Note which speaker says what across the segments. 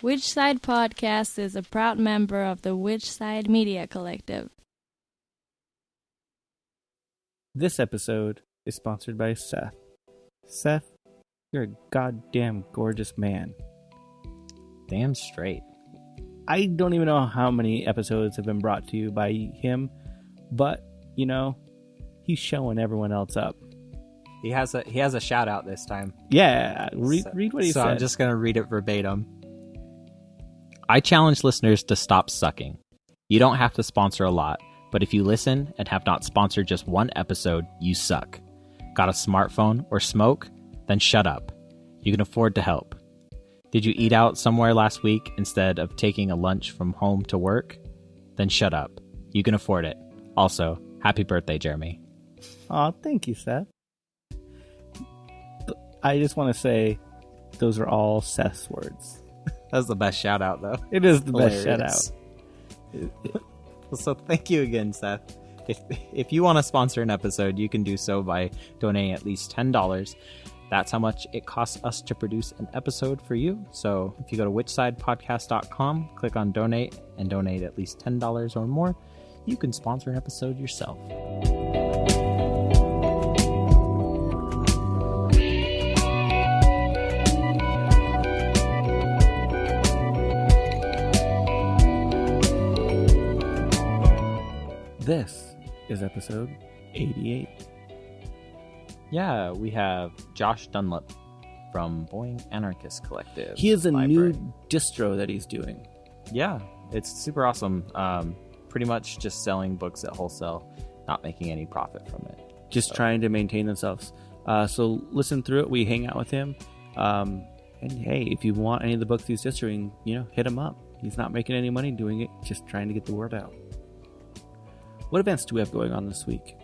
Speaker 1: Which Side Podcast is a proud member of the Which Side Media Collective.
Speaker 2: This episode is sponsored by Seth. Seth, you're a goddamn gorgeous man.
Speaker 3: Damn straight.
Speaker 2: I don't even know how many episodes have been brought to you by him, but, you know, he's showing everyone else up.
Speaker 3: He has a shout out this time.
Speaker 2: Yeah, read what he said.
Speaker 3: So I'm just going to read it verbatim. I challenge listeners to stop sucking. You don't have to sponsor a lot, but if you listen and have not sponsored just one episode, you suck. Got a smartphone or smoke? Then shut up. You can afford to help. Did you eat out somewhere last week instead of taking a lunch from home to work? Then shut up. You can afford it. Also, happy birthday, Jeremy.
Speaker 2: Aw, thank you, Seth. I just want to say those are all Seth's words.
Speaker 3: That's the best shout out, though.
Speaker 2: It is the
Speaker 3: Hilarious.
Speaker 2: best shout out.
Speaker 3: So thank you again, Seth. If you want to sponsor an episode, you can do so by donating at least $10. That's how much it costs us to produce an episode for you. So if you go to whichsidepodcast.com, click on donate, and donate at least $10 or more, you can sponsor an episode yourself.
Speaker 2: This is episode 88.
Speaker 3: Yeah, we have Josh Dunlap from Boing, Anarchist Collective.
Speaker 2: He has a
Speaker 3: Library.
Speaker 2: new distro that he's doing.
Speaker 3: Yeah, it's super awesome. Pretty much just selling books at wholesale, not making any profit from it.
Speaker 2: Just trying to maintain themselves. So listen through it. We hang out with him. And hey, if you want any of the books he's distroing, hit him up. He's not making any money doing it, just trying to get the word out. What events do we have going on this week?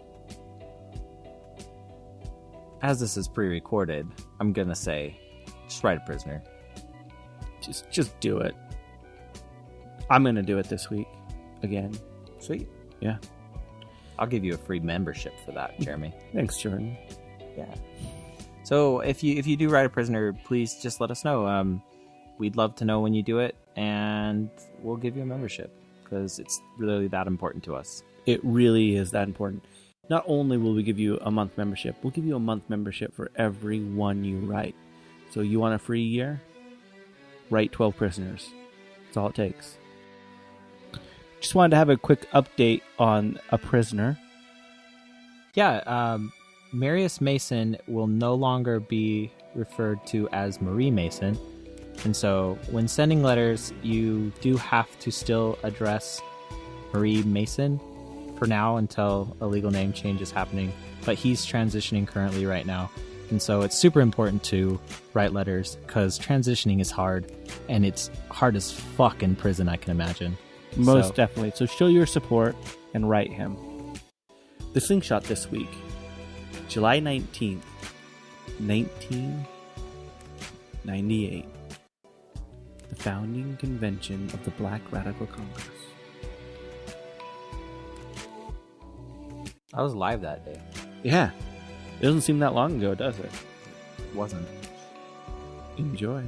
Speaker 3: As this is pre-recorded, I'm gonna say, just write a prisoner.
Speaker 2: Just do it. I'm gonna do it this week again.
Speaker 3: Sweet.
Speaker 2: Yeah.
Speaker 3: I'll give you a free membership for that, Jeremy.
Speaker 2: Thanks, Jordan.
Speaker 3: Yeah. So if you do write a prisoner, please just let us know. We'd love to know when you do it, and we'll give you a membership because it's really that important to us.
Speaker 2: It really is that important. Not only will we give you a month membership, we'll give you a month membership for every one you write. So you want a free year? Write 12 prisoners. That's all it takes. Just wanted to have a quick update on a prisoner.
Speaker 3: Yeah, Marius Mason will no longer be referred to as Marie Mason. And so when sending letters, you do have to still address Marie Mason for now until a legal name change is happening. But he's transitioning currently right now. And so it's super important to write letters because transitioning is hard. And it's hard as fuck in prison, I can imagine.
Speaker 2: Most definitely. So show your support and write him. The Slingshot this week. July 19th, 1998. The founding convention of the Black Radical Congress.
Speaker 3: I was live that day.
Speaker 2: Yeah. It doesn't seem that long ago, does it?
Speaker 3: It wasn't.
Speaker 2: Enjoy.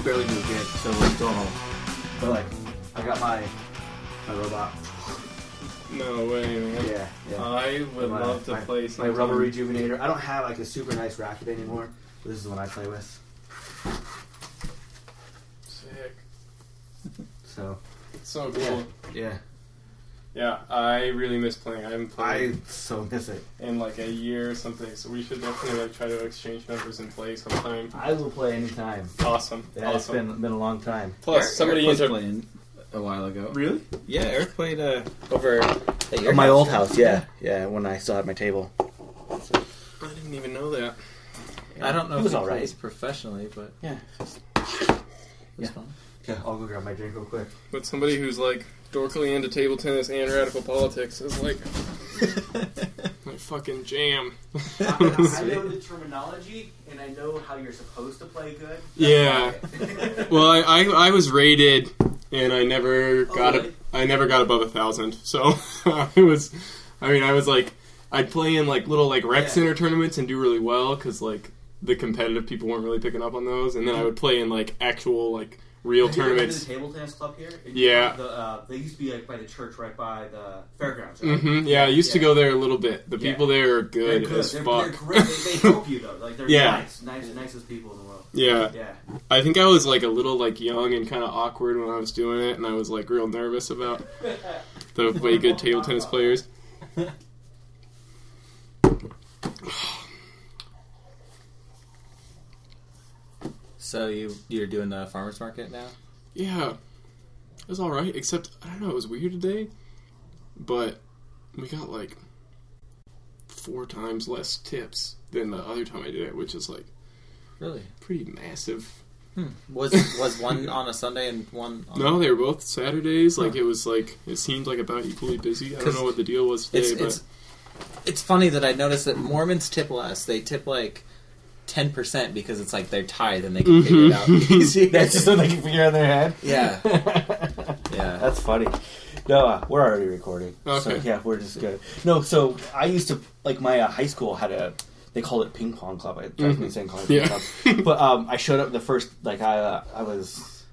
Speaker 4: Barely do good, so let's go home. But I got my robot.
Speaker 5: No way, man.
Speaker 4: Yeah.
Speaker 5: I would love to play
Speaker 4: my
Speaker 5: something.
Speaker 4: rubber rejuvenator. I don't have a super nice racket anymore, but this is the one I play with.
Speaker 5: Sick.
Speaker 4: So.
Speaker 5: It's so cool.
Speaker 4: Yeah.
Speaker 5: Yeah, I really miss playing. I haven't played
Speaker 4: I so miss it.
Speaker 5: in a year or something, so we should definitely try to exchange numbers and play sometime.
Speaker 4: I will play anytime.
Speaker 5: Awesome.
Speaker 4: Yeah,
Speaker 5: awesome.
Speaker 4: It's been a long time.
Speaker 5: Plus, somebody
Speaker 6: was
Speaker 5: ended up
Speaker 6: playing a while ago.
Speaker 5: Really?
Speaker 6: Yeah, Eric played over at your
Speaker 4: My
Speaker 6: house.
Speaker 4: old house, yeah, when I still had my table.
Speaker 5: I didn't even know that.
Speaker 6: I don't know
Speaker 4: It
Speaker 6: if
Speaker 4: was
Speaker 6: he
Speaker 4: all right.
Speaker 6: plays professionally, but
Speaker 4: Yeah.
Speaker 6: it was
Speaker 4: Yeah.
Speaker 6: fun.
Speaker 4: Okay, I'll go grab my drink real quick.
Speaker 5: But somebody who's like dorkily into table tennis and radical politics is like my fucking jam.
Speaker 4: I know the terminology, and I know how you're supposed to play good.
Speaker 5: Yeah. Well, I was rated, and I never got
Speaker 4: really?
Speaker 5: I never got above 1,000. So I was like, I'd play in like little like rec center tournaments and do really well because like the competitive people weren't really picking up on those, and then I would play in like actual like real
Speaker 4: Have you ever been to
Speaker 5: tournaments.
Speaker 4: the table tennis club here?
Speaker 5: Yeah.
Speaker 4: They used to be like by the church, right by the fairgrounds. Right?
Speaker 5: Mm-hmm. Yeah, I used to go there a little bit. The people there are
Speaker 4: They're
Speaker 5: good as
Speaker 4: They're
Speaker 5: fuck.
Speaker 4: great. They help you though. Like they're nicest people in the world.
Speaker 5: Yeah.
Speaker 4: Yeah.
Speaker 5: I think I was like a little like young and kind of awkward when I was doing it, and I was like real nervous about the way good table tennis players.
Speaker 6: So you're doing the farmers market now?
Speaker 5: Yeah, it was all right. Except I don't know, it was weird today, but we got like 4 times less tips than the other time I did it, which is like
Speaker 6: Really?
Speaker 5: pretty massive.
Speaker 6: Was one on a Sunday and one on
Speaker 5: No, they were both Saturdays. Like it was like it seemed like about equally busy. I don't know what the deal was today,
Speaker 6: it's funny that I noticed that Mormons tip less. They tip like 10% because it's like they're tied and they can figure it out easier.
Speaker 4: That's just so they can figure it in their head.
Speaker 6: Yeah. Yeah.
Speaker 4: That's funny. No, we're already recording.
Speaker 5: Okay.
Speaker 4: So, yeah, we're just good. No, so I used to, like, my high school had they called it ping pong club. I drives me insane calling it ping pong. But I showed up the first, like, I was,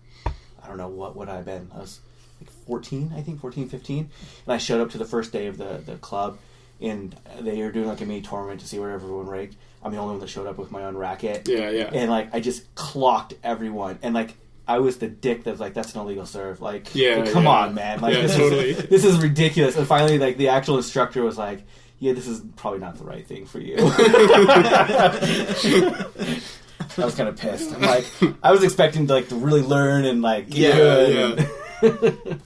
Speaker 4: I don't know, what would I have been? I was like 14, I think, 14, 15. And I showed up to the first day of the club, and they were doing, like, a mini tournament to see where everyone ranked. I'm the only one that showed up with my own racket.
Speaker 5: Yeah.
Speaker 4: And, like, I just clocked everyone. And, like, I was the dick that was like, that's an illegal serve. Like, come on, man. Like, this is ridiculous. And finally, like, the actual instructor was like, yeah, this is probably not the right thing for you. I was kind of pissed. I'm like, I was expecting to, like, to really learn and, like, get good.
Speaker 5: Yeah.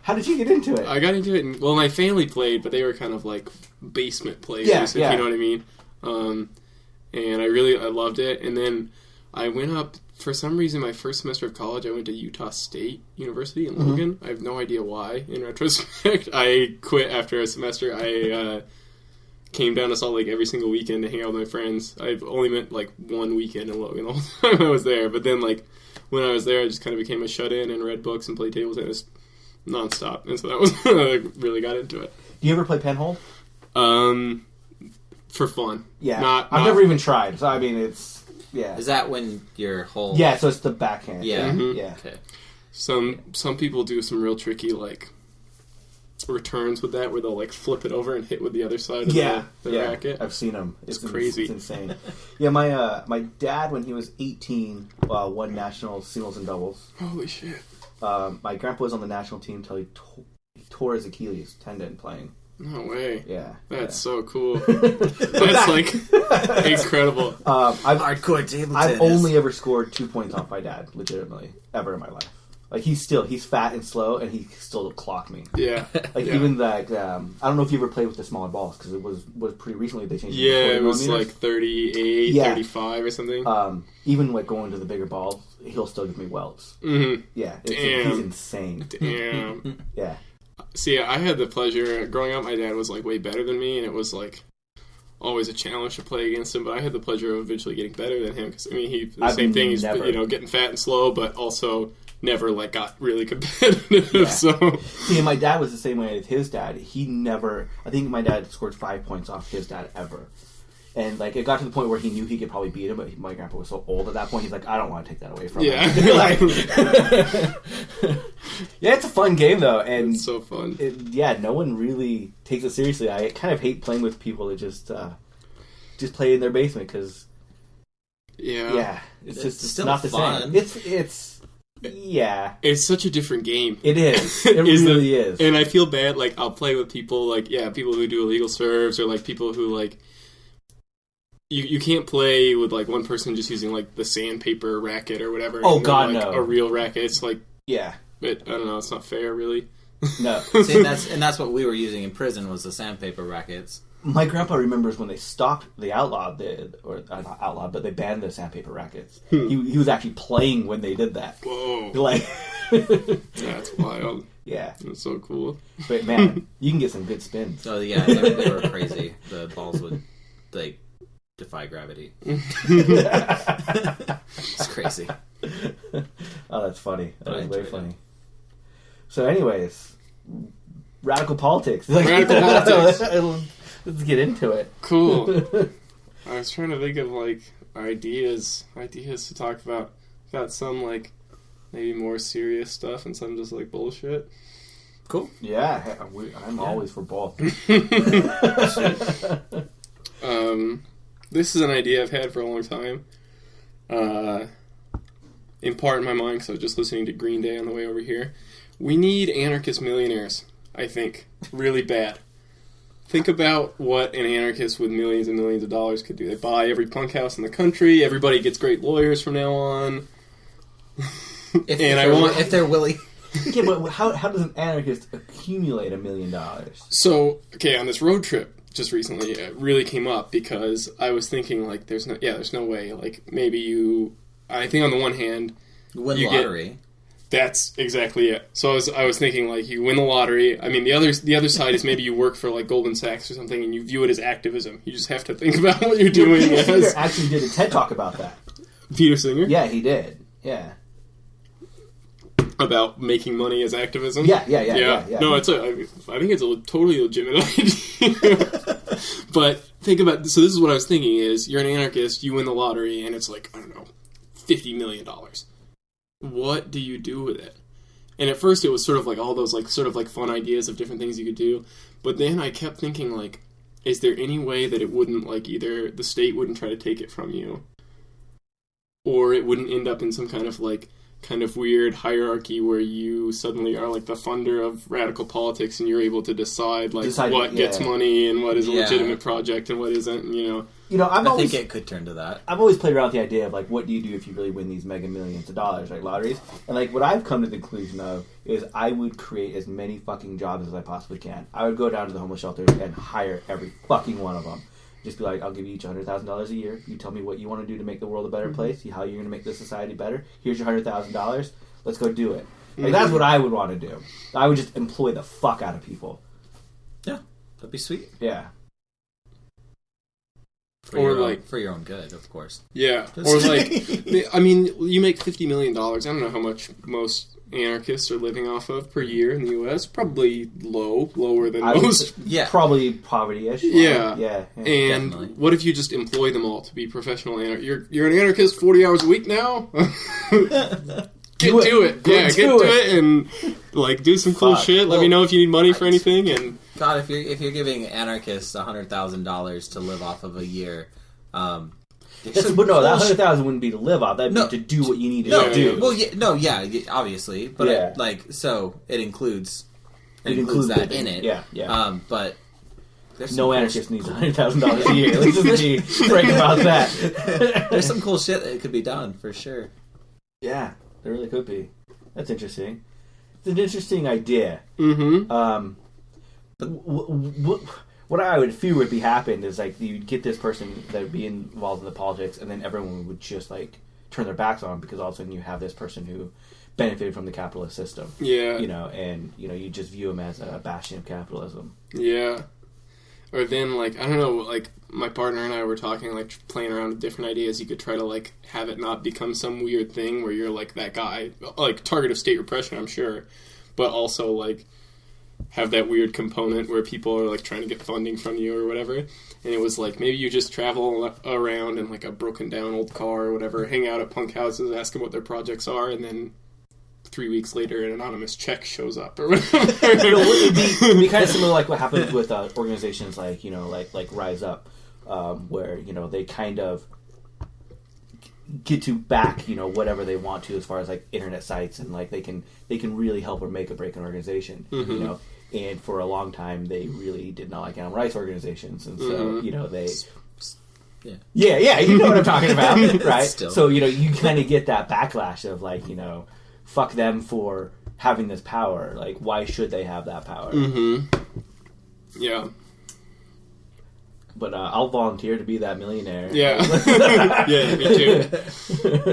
Speaker 4: How did you get into it?
Speaker 5: I got into it, well, my family played, but they were kind of like basement players, if you know what I mean. And I loved it. And then I went up, for some reason, my first semester of college, I went to Utah State University in Logan. I have no idea why, in retrospect. I quit after a semester. I came down to Salt Lake every single weekend to hang out with my friends. I've only met, like, one weekend in Logan all the time I was there. But then, like, when I was there, I just kind of became a shut-in and read books and played table tennis nonstop. And so that was I really got into it.
Speaker 4: Do you ever play Penhold?
Speaker 5: For fun.
Speaker 4: Yeah. I've never even tried. So, I mean, it's... Yeah.
Speaker 6: Is that when your whole...
Speaker 4: Yeah, so it's the backhand.
Speaker 6: Yeah.
Speaker 5: Mm-hmm.
Speaker 4: Yeah.
Speaker 6: Okay.
Speaker 5: Some people do some real tricky, like, returns with that, where they'll, like, flip it over and hit with the other side of the racket.
Speaker 4: I've seen them.
Speaker 5: It's crazy.
Speaker 4: It's insane. Yeah, my dad, when he was 18, won national singles and doubles.
Speaker 5: Holy shit.
Speaker 4: My grandpa was on the national team until he tore his Achilles tendon playing.
Speaker 5: No way.
Speaker 4: Yeah.
Speaker 5: That's so cool. That's, like, incredible.
Speaker 6: Hardcore table tennis.
Speaker 4: I've only ever scored 2 points off my dad, legitimately, ever in my life. Like, he's fat and slow, and he still clocked me.
Speaker 5: Yeah.
Speaker 4: Like, even that, I don't know if you ever played with the smaller balls, because it was pretty recently they changed it.
Speaker 5: Yeah, it was like 38, 35 or something.
Speaker 4: Even, like, going to the bigger balls, he'll still give me welts.
Speaker 5: Mm-hmm.
Speaker 4: Yeah.
Speaker 5: Damn.
Speaker 4: He's insane.
Speaker 5: Damn.
Speaker 4: Yeah.
Speaker 5: See, I had the pleasure, growing up, my dad was, like, way better than me, and it was, like, always a challenge to play against him, but I had the pleasure of eventually getting better than him, because, I mean, same thing, he's, getting fat and slow, but also never, like, got really competitive, so...
Speaker 4: See, my dad was the same way with his dad. He never... I think my dad scored 5 points off his dad ever. And, like, it got to the point where he knew he could probably beat him, but my grandpa was so old at that point, he's like, I don't want to take that away from him. Yeah, it's a fun game, though. And
Speaker 5: it's so fun.
Speaker 4: No one really takes it seriously. I kind of hate playing with people that just play in their basement, because... Yeah. It's
Speaker 6: still
Speaker 4: not the
Speaker 6: fun.
Speaker 4: same. Yeah.
Speaker 5: It's such a different game.
Speaker 4: It is. It really is.
Speaker 5: And I feel bad, like, I'll play with people, like, people who do illegal serves, or, like, people who, like... You can't play with, like, one person just using, like, the sandpaper racket or whatever.
Speaker 4: Oh, God,
Speaker 5: like,
Speaker 4: no.
Speaker 5: A real racket. It's, like...
Speaker 4: Yeah.
Speaker 5: I don't know, it's not fair, really.
Speaker 4: No.
Speaker 6: See, that's what we were using in prison, was the sandpaper rackets.
Speaker 4: My grandpa remembers when they stopped the outlawed, not outlawed, but they banned the sandpaper rackets. He was actually playing when they did that.
Speaker 5: Whoa.
Speaker 4: Like,
Speaker 5: that's wild.
Speaker 4: Yeah.
Speaker 5: That's so cool.
Speaker 4: But man, you can get some good spins.
Speaker 6: Oh yeah, they were crazy. The balls would, like, defy gravity. It's crazy.
Speaker 4: Oh, that's funny. That was way funny. So anyways, radical politics.
Speaker 5: Radical politics.
Speaker 4: Let's get into it.
Speaker 5: Cool. I was trying to think of, like, ideas to talk about. Got some, like, maybe more serious stuff and some just, like, bullshit.
Speaker 4: Cool. Yeah, I'm always for both.
Speaker 5: This is an idea I've had for a long time. In part in my mind, because I was just listening to Green Day on the way over here. We need anarchist millionaires, I think. Really bad. Think about what an anarchist with millions and millions of dollars could do. They buy every punk house in the country. Everybody gets great lawyers from now on.
Speaker 6: If they're willing.
Speaker 4: Yeah, but how does an anarchist accumulate $1 million?
Speaker 5: So, okay, on this road trip just recently, it really came up because I was thinking, like, there's no way. Like, maybe I think on the one hand,
Speaker 6: win the lottery.
Speaker 5: That's exactly it. So I was thinking, like, you win the lottery. I mean, the other side is maybe you work for, like, Goldman Sachs or something, and you view it as activism. You just have to think about what you're doing.
Speaker 4: Peter Singer actually did a TED Talk about that.
Speaker 5: Peter Singer?
Speaker 4: Yeah, he did. Yeah.
Speaker 5: About making money as activism?
Speaker 4: Yeah.
Speaker 5: No, I think it's a totally legitimate idea. But think about, so this is what I was thinking is, you're an anarchist, you win the lottery, and it's like, I don't know, $50 million. What do you do with it? And at first it was sort of like all those, like, sort of like fun ideas of different things you could do. But then I kept thinking, like, is there any way that it wouldn't, like, either the state wouldn't try to take it from you, or it wouldn't end up in some kind of weird hierarchy where you suddenly are, like, the funder of radical politics and you're able to decide what gets money and what is a legitimate project and what isn't, you know.
Speaker 6: I think it could turn to that.
Speaker 4: I've always played around with the idea of, like, what do you do if you really win these mega millions of dollars, like lotteries? And, like, what I've come to the conclusion of is I would create as many fucking jobs as I possibly can. I would go down to the homeless shelters and hire every fucking one of them. Just be like, I'll give you each $100,000 a year. You tell me what you want to do to make the world a better place, how you're going to make the society better. Here's your $100,000. Let's go do it. Like, that's what I would want to do. I would just employ the fuck out of people.
Speaker 6: Yeah, that'd be sweet.
Speaker 4: Yeah.
Speaker 6: For your own good, of course.
Speaker 5: Yeah. Or, like, I mean, you make $50 million. I don't know how much most anarchists are living off of per year in the U.S. Probably lower than most.
Speaker 4: Probably poverty-ish.
Speaker 5: Yeah. And definitely. What if you just employ them all to be professional anarchists? You're an anarchist 40 hours a week now? Get to it and, like, do some cool shit. Let me know if you need money for anything. And
Speaker 6: God, if you're giving anarchists $100,000 to live off of a year,
Speaker 4: that $100,000 wouldn't be to live off. That'd be to do what you need to do.
Speaker 6: Well, obviously, but so it includes that in it.
Speaker 4: Yeah.
Speaker 6: But
Speaker 4: no anarchist needs $100,000 a year. Let's just be frank about that.
Speaker 6: There's some cool shit that could be done for sure.
Speaker 4: Yeah, there really could be. That's interesting. It's an interesting idea.
Speaker 5: Mm-hmm.
Speaker 4: But what I would fear would be happen is, like, you'd get this person that would be involved in the politics, and then everyone would just, like, turn their backs on him because all of a sudden you have this person who benefited from the capitalist system.
Speaker 5: Yeah.
Speaker 4: And you just view him as a bastion of capitalism.
Speaker 5: Yeah. Or then, like, I don't know, like, my partner and I were talking, like, playing around with different ideas. You could try to, like, have it not become some weird thing where you're, like, that guy, like, target of state repression, I'm sure, but also, like, have that weird component where people are, like, trying to get funding from you or whatever. And it was like, maybe you just travel around in, like, a broken down old car or whatever, hang out at punk houses, ask them what their projects are, and then 3 weeks later an anonymous check shows up or whatever.
Speaker 4: It'd be kind of similar like what happens with organizations like, like Rise Up, where, they kind of get to back, whatever they want to as far as, like, internet sites, and, like, they can really help or make or break an organization,
Speaker 5: mm-hmm.
Speaker 4: And for a long time, they really did not like animal rights organizations, and so they. Yeah, you know what I'm talking about, right?
Speaker 6: Still.
Speaker 4: So you kind of get that backlash of, like, fuck them for having this power. Like, why should they have that power?
Speaker 5: Mm-hmm. Yeah.
Speaker 4: But I'll volunteer to be that millionaire.
Speaker 5: Yeah. Yeah, me too.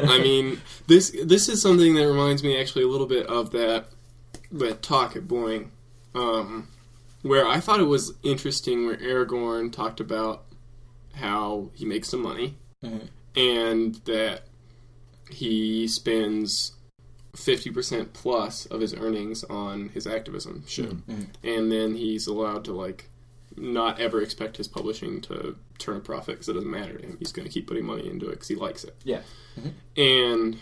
Speaker 5: I mean, this is something that reminds me actually a little bit of that talk at Boing, where I thought it was interesting where Aragorn talked about how he makes some money, and that he spends 50% plus of his earnings on his activism shit. And then he's allowed to, like, not ever expect his publishing to turn a profit because it doesn't matter to him. He's going to keep putting money into it because he likes it.
Speaker 4: Yeah.
Speaker 5: And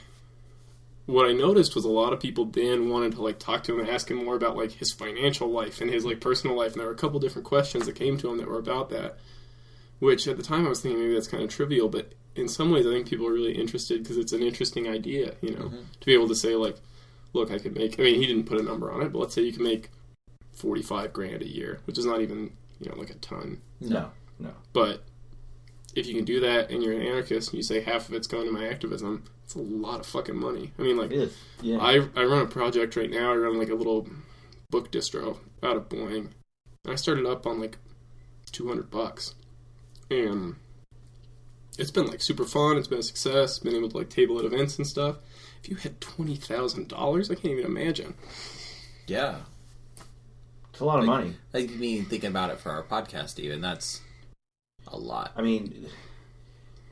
Speaker 5: what I noticed was a lot of people then wanted to, like, talk to him and ask him more about, like, his financial life and his, like, personal life. And there were a couple different questions that came to him that were about that, which at the time I was thinking maybe that's kind of trivial, but in some ways I think people are really interested because it's an interesting idea, you know, to be able to say, like, look, I could make, I mean, he didn't put a number on it, but let's say you can make $45,000 a year, which is not even, you know, like a ton.
Speaker 4: No.
Speaker 5: But if you can do that and you're an anarchist and you say half of it's going to my activism, it's a lot of fucking money. I mean, like,
Speaker 4: it is. Yeah.
Speaker 5: I run a project right now. I run, like, a little book distro out of Boing. And I started up on, like, $200. And it's been, like, super fun. It's been a success. Been able to, like, table at events and stuff. If you had $20,000, I can't even imagine.
Speaker 6: Yeah.
Speaker 4: It's a lot of money.
Speaker 6: Like, me thinking about it for our podcast, even, that's a lot.
Speaker 4: I mean,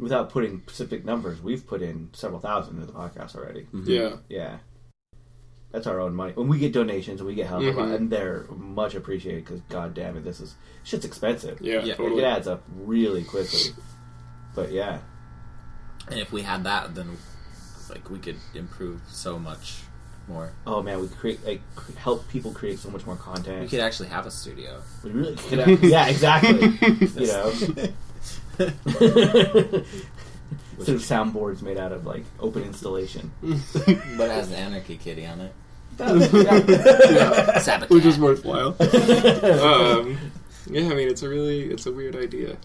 Speaker 4: without putting specific numbers, we've put in several thousand into the podcast already.
Speaker 5: Yeah.
Speaker 4: Yeah. That's our own money. When we get donations and we get help, and they're much appreciated because, god damn it, shit's expensive.
Speaker 5: Yeah, totally.
Speaker 4: It adds up really quickly. But yeah.
Speaker 6: And if we had that, then, like, we could improve so much more.
Speaker 4: Oh man, we could help people create so much more content.
Speaker 6: We could actually have a studio.
Speaker 4: We really could. Yeah, exactly. You know, some soundboards made out of, like, open installation,
Speaker 6: but it has an Anarchy Kitty on it.
Speaker 5: Yeah. Which is worthwhile. Yeah, I mean, it's a weird idea.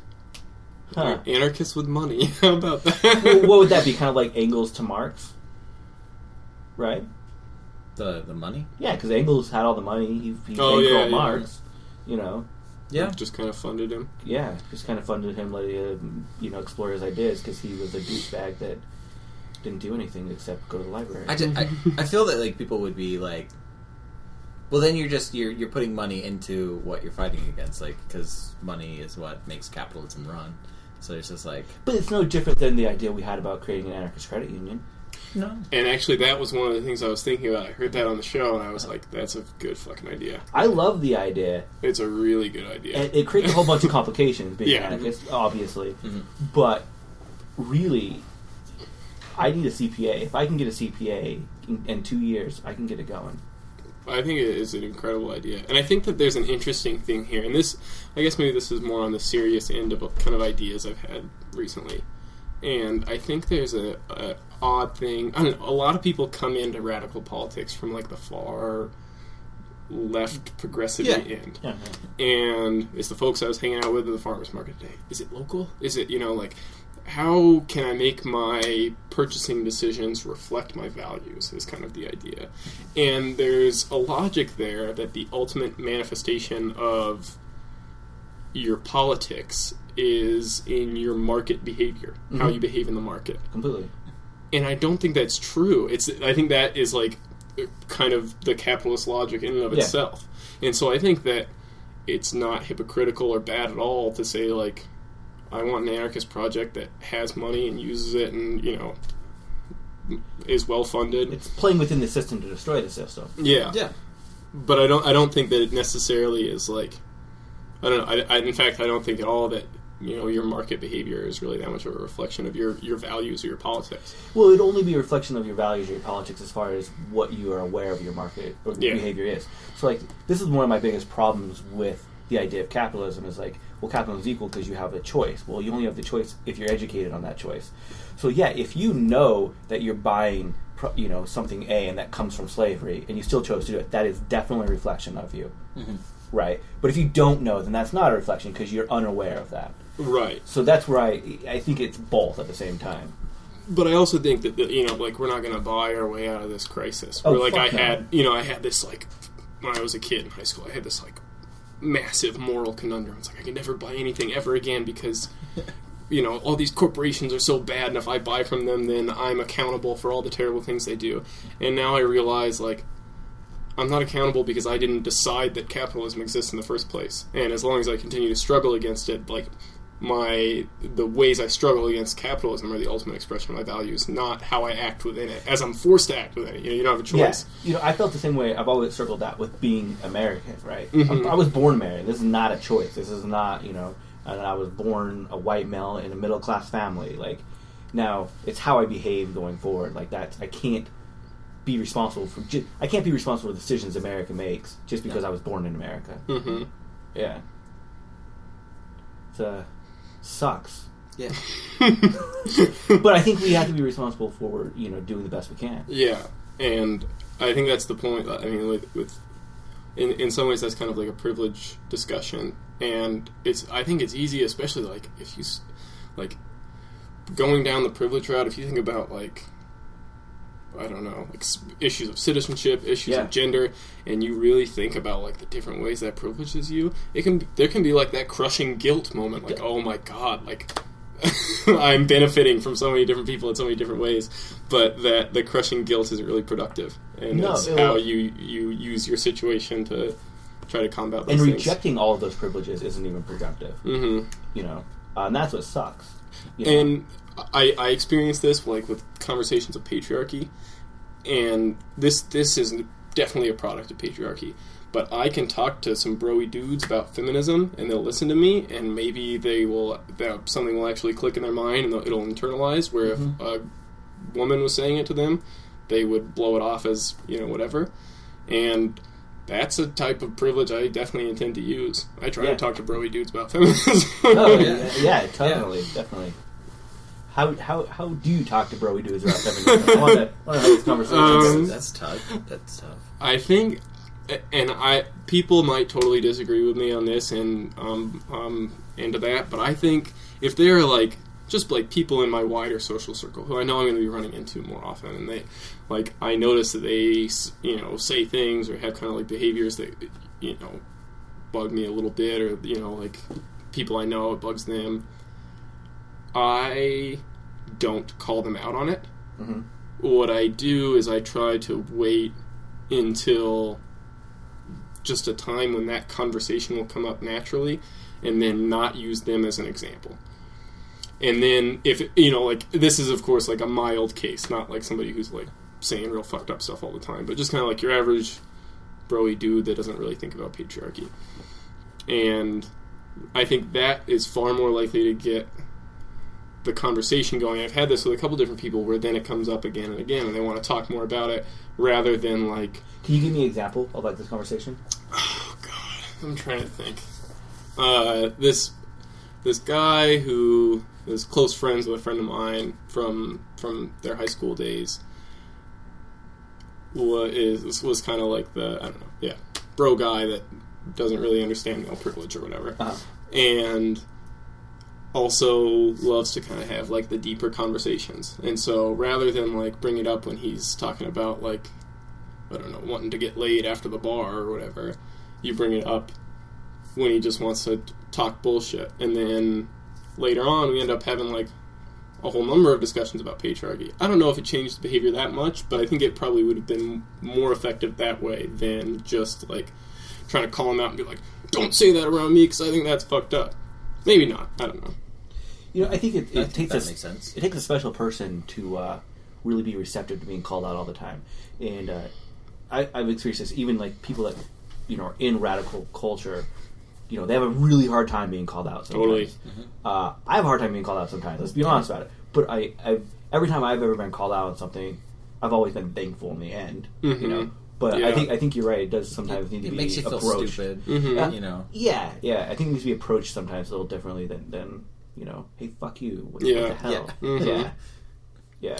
Speaker 4: Huh.
Speaker 5: Anarchists with money. How about that?
Speaker 4: Well, what would that be? Kind of like Engels to Marx, right?
Speaker 6: The money?
Speaker 4: Yeah, because Engels had all the money. He bankrolled Marx. You know.
Speaker 6: Yeah.
Speaker 5: Just kind of funded him.
Speaker 4: Yeah, just kind of funded him, letting him, explore his ideas because he was a douchebag that didn't do anything except go to the library.
Speaker 6: I feel that, like, people would be like, well, then you're putting money into what you're fighting against, like, because money is what makes capitalism run. So it's just like,
Speaker 4: but it's no different than the idea we had about creating an anarchist credit union.
Speaker 6: No.
Speaker 5: And actually, that was one of the things I was thinking about. I heard that on the show, and I was like, that's a good fucking idea.
Speaker 4: I love the idea.
Speaker 5: It's a really good idea.
Speaker 4: And it creates a whole bunch of complications being an anarchist, obviously. But really, I need a CPA. If I can get a CPA in 2 years, I can get it going.
Speaker 5: I think it is an incredible idea. And I think that there's an interesting thing here. And this, I guess maybe this is more on the serious end of kind of ideas I've had recently. And I think there's a odd thing. I don't know, a lot of people come into radical politics from, like, the far left progressive end. Yeah. And it's the folks I was hanging out with at the farmers market today. Is it local? Is it, like, how can I make my purchasing decisions reflect my values is kind of the idea. And there's a logic there that the ultimate manifestation of your politics is in your market behavior, how you behave in the market.
Speaker 4: Completely.
Speaker 5: And I don't think that's true. I think that is, like, kind of the capitalist logic in and of itself. And so I think that it's not hypocritical or bad at all to say, like, I want an anarchist project that has money and uses it and, is well funded.
Speaker 4: It's playing within the system to destroy the system.
Speaker 5: Yeah. Yeah. But I don't think that it necessarily is, like, I don't know. In fact, I don't think at all that, your market behavior is really that much of a reflection of your values or your politics.
Speaker 4: Well, it'd only be a reflection of your values or your politics as far as what you are aware of your market or your behavior is. So, like, this is one of my biggest problems with the idea of capitalism is, like, well, capitalism is equal because you have a choice. Well, you only have the choice if you're educated on that choice. So, yeah, if you know that you're buying, something A and that comes from slavery and you still chose to do it, that is definitely a reflection of you. Right? But if you don't know, then that's not a reflection because you're unaware of that.
Speaker 5: Right.
Speaker 4: So that's where I think it's both at the same time.
Speaker 5: But I also think that, like, we're not going to buy our way out of this crisis.
Speaker 4: Oh,
Speaker 5: where, like, I
Speaker 4: no.
Speaker 5: had this, like, when I was a kid in high school, I had this, like, massive moral conundrum. It's like, I can never buy anything ever again because, all these corporations are so bad, and if I buy from them, then I'm accountable for all the terrible things they do. And now I realize, like, I'm not accountable because I didn't decide that capitalism exists in the first place. And as long as I continue to struggle against it, like, the ways I struggle against capitalism are the ultimate expression of my values, not how I act within it, as I'm forced to act within it. You don't have a choice.
Speaker 4: Yeah. I felt the same way. I've always struggled that with being American, right?
Speaker 5: Mm-hmm.
Speaker 4: I was born American. This is not a choice. This is not, and I was born a white male in a middle-class family. Like, now, it's how I behave going forward. Like, that, I can't be responsible for the decisions America makes just because I was born in America.
Speaker 5: Mm-hmm.
Speaker 4: Yeah. It's, sucks.
Speaker 6: Yeah.
Speaker 4: But I think we have to be responsible for, doing the best we can.
Speaker 5: Yeah, and I think that's the point. I mean, in some ways, that's kind of like a privilege discussion, and I think it's easy, especially like if you like going down the privilege route. If you think about like, I don't know, like issues of citizenship, issues of gender, and you really think about like the different ways that privileges you, there can be like that crushing guilt moment, like, oh my god, like I'm benefiting from so many different people in so many different ways, but that the crushing guilt isn't really productive, and it's how you use your situation to try to combat those things.
Speaker 4: And rejecting all of those privileges isn't even productive.
Speaker 5: Mm-hmm.
Speaker 4: And that's what sucks.
Speaker 5: And I experienced this like with conversations of patriarchy, and this is definitely a product of patriarchy. But I can talk to some bro-y dudes about feminism, and they'll listen to me, and maybe something will actually click in their mind, and it'll internalize. Where if a woman was saying it to them, they would blow it off as whatever. And that's a type of privilege I definitely intend to use. I try to talk to bro-y dudes about feminism.
Speaker 4: Totally, definitely. How do you talk to bro-y dudes about feminism? I want to have this conversation.
Speaker 6: That's tough. That's tough.
Speaker 5: I think, and people might totally disagree with me on this, and into that, but I think if they're like just like people in my wider social circle who I know I'm going to be running into more often, and they like I notice that they say things or have kind of like behaviors that bug me a little bit, or like people I know, it bugs them. I don't call them out on it.
Speaker 4: Mm-hmm.
Speaker 5: What I do is I try to wait until just a time when that conversation will come up naturally, and then not use them as an example. And then if like this is of course like a mild case, not like somebody who's like saying real fucked up stuff all the time, but just kind of like your average bro-y dude that doesn't really think about patriarchy. And I think that is far more likely to get the conversation going. I've had this with a couple different people where then it comes up again and again, and they want to talk more about it rather than like.
Speaker 4: Can you give me an example of like this conversation?
Speaker 5: Oh god, I'm trying to think. This guy who is close friends with a friend of mine from their high school days was kind of like the bro guy that doesn't really understand male privilege or whatever, and also loves to kind of have like the deeper conversations. And so rather than like bring it up when he's talking about like, I don't know, wanting to get laid after the bar or whatever, you bring it up when he just wants to talk bullshit. And then later on we end up having like a whole number of discussions about patriarchy. I don't know if it changed the behavior that much, but I think it probably would have been more effective that way than just like trying to call him out and be like, don't say that around me because I think that's fucked up. Maybe not. I don't know.
Speaker 4: I think it takes
Speaker 6: that makes sense.
Speaker 4: It takes a special person to really be receptive to being called out all the time. And I've experienced this. Even like people that are in radical culture, they have a really hard time being called out sometimes.
Speaker 5: Totally.
Speaker 4: I have a hard time being called out sometimes. Let's be honest about it. But every time I've ever been called out on something, I've always been thankful in the end.
Speaker 5: Mm-hmm.
Speaker 4: But I think you're right. It does sometimes need to be approached.
Speaker 6: It makes you feel stupid.
Speaker 5: Mm-hmm.
Speaker 4: Yeah. I think it needs to be approached sometimes a little differently than hey, fuck you. What the hell?
Speaker 5: Yeah. Mm-hmm.
Speaker 4: Yeah.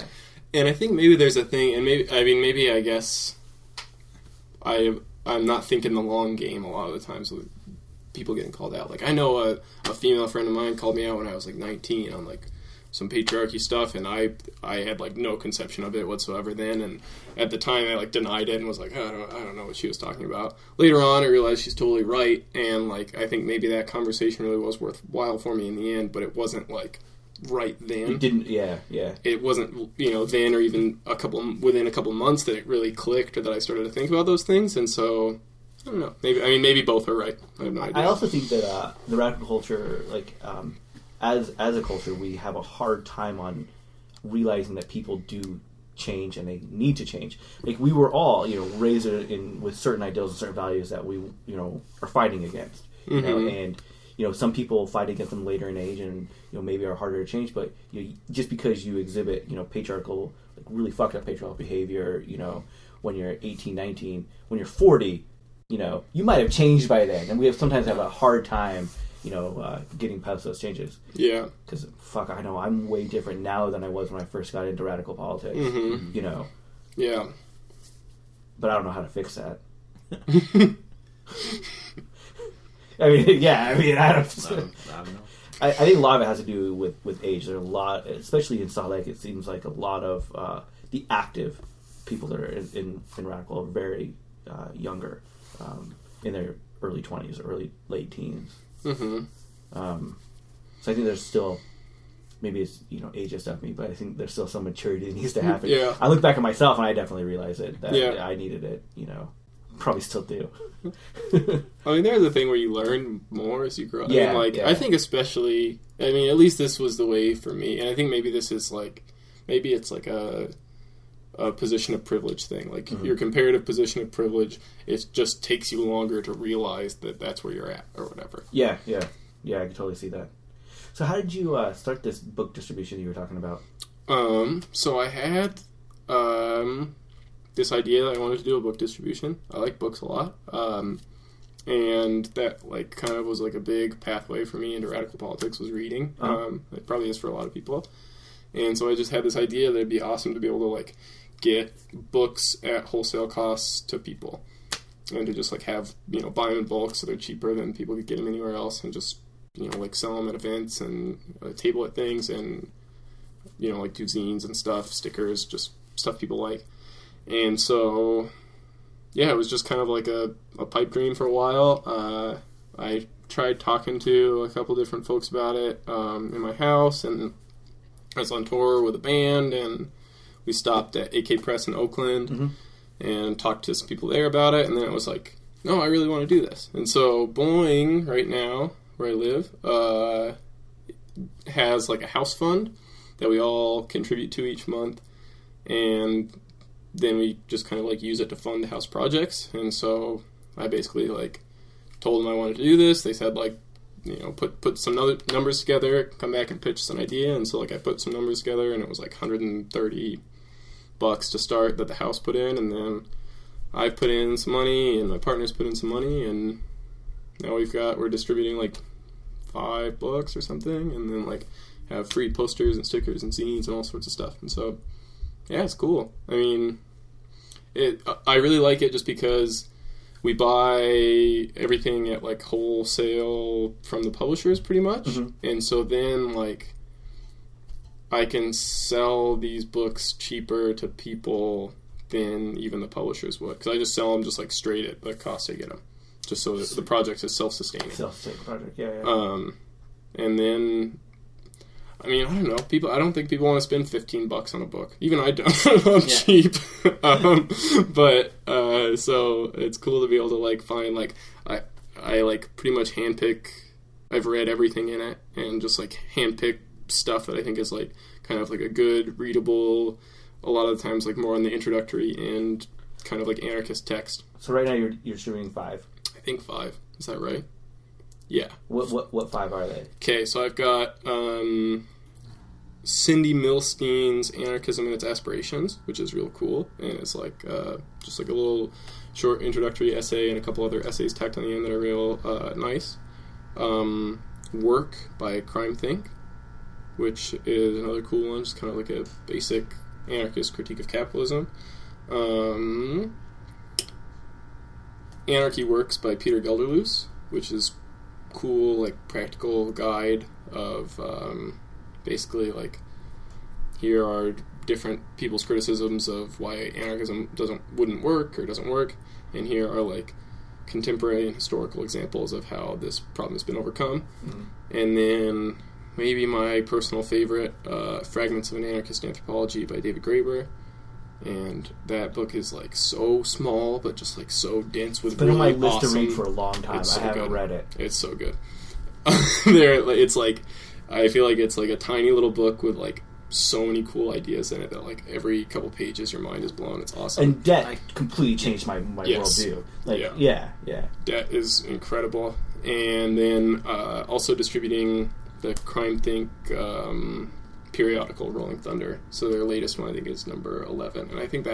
Speaker 5: And I think maybe there's a thing, and maybe I guess I'm not thinking the long game a lot of the times with people getting called out. Like I know a female friend of mine called me out when I was like 19 on like some patriarchy stuff, and I had like no conception of it whatsoever then, and at the time I like denied it and was like, I don't know what she was talking about. Later on I realized she's totally right, and like I think maybe that conversation really was worthwhile for me in the end, but it wasn't like right then.
Speaker 4: It didn't, yeah.
Speaker 5: It wasn't, then or even within a couple months that it really clicked or that I started to think about those things, and so I don't know. Maybe both are right. I have no idea.
Speaker 4: I also think that the radical culture, like as a culture, we have a hard time on realizing that people do change and they need to change. Like we were all, raised with certain ideals and certain values that we, are fighting against. And some people fight against them later in age, and maybe are harder to change. But just because you exhibit, patriarchal, like really fucked up patriarchal behavior, when you're 18, 19, when you're 40, you might have changed by then, and we sometimes have a hard time. Getting past those changes. Yeah. Because, I know I'm way different now than I was when I first got into radical politics. Yeah. But I don't know how to fix that. I don't know. I think a lot of it has to do with age. There's a lot, especially in Salt Lake, it seems like a lot of the active people that are in radical are very younger, in their early 20s, late teens. So I think there's still, maybe it's age has stuff me, but I think there's still some maturity that needs to happen. Yeah. I look back at myself and I definitely realize it that I needed it. Probably still do.
Speaker 5: There's a thing where you learn more as you grow up. I think especially, at least this was the way for me, and I think maybe this is like, maybe it's like a position of privilege thing. Like your comparative position of privilege, it just takes you longer to realize that that's where you're at or whatever.
Speaker 4: Yeah, I can totally see that. So how did you start this book distribution you were talking about?
Speaker 5: So I had this idea that I wanted to do a book distribution. I like books a lot. And that like kind of was like a big pathway for me into radical politics was reading. It probably is for a lot of people. And so I just had this idea that it'd be awesome to be able to like get books at wholesale costs to people, and to just like have buy them in bulk so they're cheaper than people could get them anywhere else, and just like sell them at events and table at things, and like do zines and stuff, stickers, just stuff people like. And so it was just kind of like a pipe dream for a while. I tried talking to a couple different folks about it in my house, and I was on tour with a band, and we stopped at AK Press in Oakland and talked to some people there about it, and then it was like, no, I really want to do this. And so Boing, right now, where I live, has like a house fund that we all contribute to each month, and then we just kind of like use it to fund house projects. And so I basically like told them I wanted to do this. They said like, put some other numbers together, come back and pitch us an idea. And so like I put some numbers together, and it was like $130 to start that the house put in, and then I put in some money and my partners put in some money, and now we're distributing like 5 books or something, and then like have free posters and stickers and zines and all sorts of stuff. And so it's cool. I really like it just because we buy everything at like wholesale from the publishers pretty much. And so then like I can sell these books cheaper to people than even the publishers would, because I just sell them just like straight at the cost I get them, just so that the project is self-sustaining.
Speaker 4: Self-sustaining project, yeah.
Speaker 5: And then, I don't know. I don't think people want to spend $15 on a book. Even I don't. I'm cheap. But so it's cool to be able to like find like I like pretty much handpick. I've read everything in it and just like handpick stuff that I think is like kind of like a good readable, a lot of the times like more on the introductory and kind of like anarchist text.
Speaker 4: So right now you're distributing 5.
Speaker 5: I think 5. Is that right? Yeah.
Speaker 4: What 5 are they?
Speaker 5: Okay, so I've got Cindy Milstein's Anarchism and Its Aspirations, which is real cool, and it's like just like a little short introductory essay and a couple other essays tacked on the end that are real nice. Work by Crime Think, which is another cool one, just kind of like a basic anarchist critique of capitalism. Anarchy Works by Peter Gelderloos, which is cool, like practical guide of basically like here are different people's criticisms of why anarchism wouldn't work or doesn't work, and here are like contemporary and historical examples of how this problem has been overcome. And then maybe my personal favorite, Fragments of an Anarchist Anthropology by David Graeber. And that book is like so small, but just like so dense with really awesome. It's been on my list to read
Speaker 4: for a long time. I haven't read it.
Speaker 5: It's so good. It's like, I feel like it's like a tiny little book with like so many cool ideas in it that like every couple pages your mind is blown. It's awesome.
Speaker 4: And that completely changed my worldview. Like, yeah.
Speaker 5: That is incredible. And then also distributing the Crime Think periodical, Rolling Thunder. So their latest one I think is number 11, and I think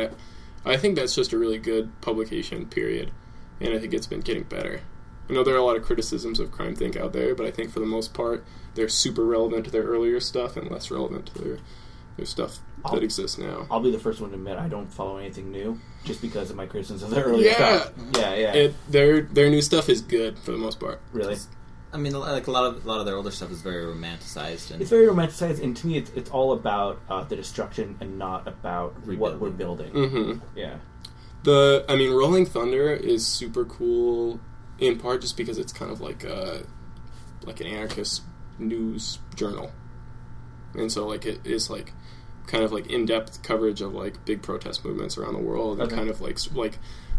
Speaker 5: that's just a really good publication, period. And I think it's been getting better. I know there are a lot of criticisms of Crime Think out there, but I think for the most part they're super relevant to their earlier stuff and less relevant to their stuff that exists now.
Speaker 4: I'll be the first one to admit I don't follow anything new just because of my criticisms of their earlier stuff. Yeah.
Speaker 5: Their new stuff is good for the most part.
Speaker 4: Really?
Speaker 6: I mean, like a lot of their older stuff is very romanticized. And
Speaker 4: it's very romanticized, and to me, it's all about the destruction and not about what we're building.
Speaker 5: Mm-hmm.
Speaker 4: Yeah.
Speaker 5: Rolling Thunder is super cool in part just because it's kind of like an anarchist news journal, and so like it is like kind of like in-depth coverage of like big protest movements around the world, and kind of like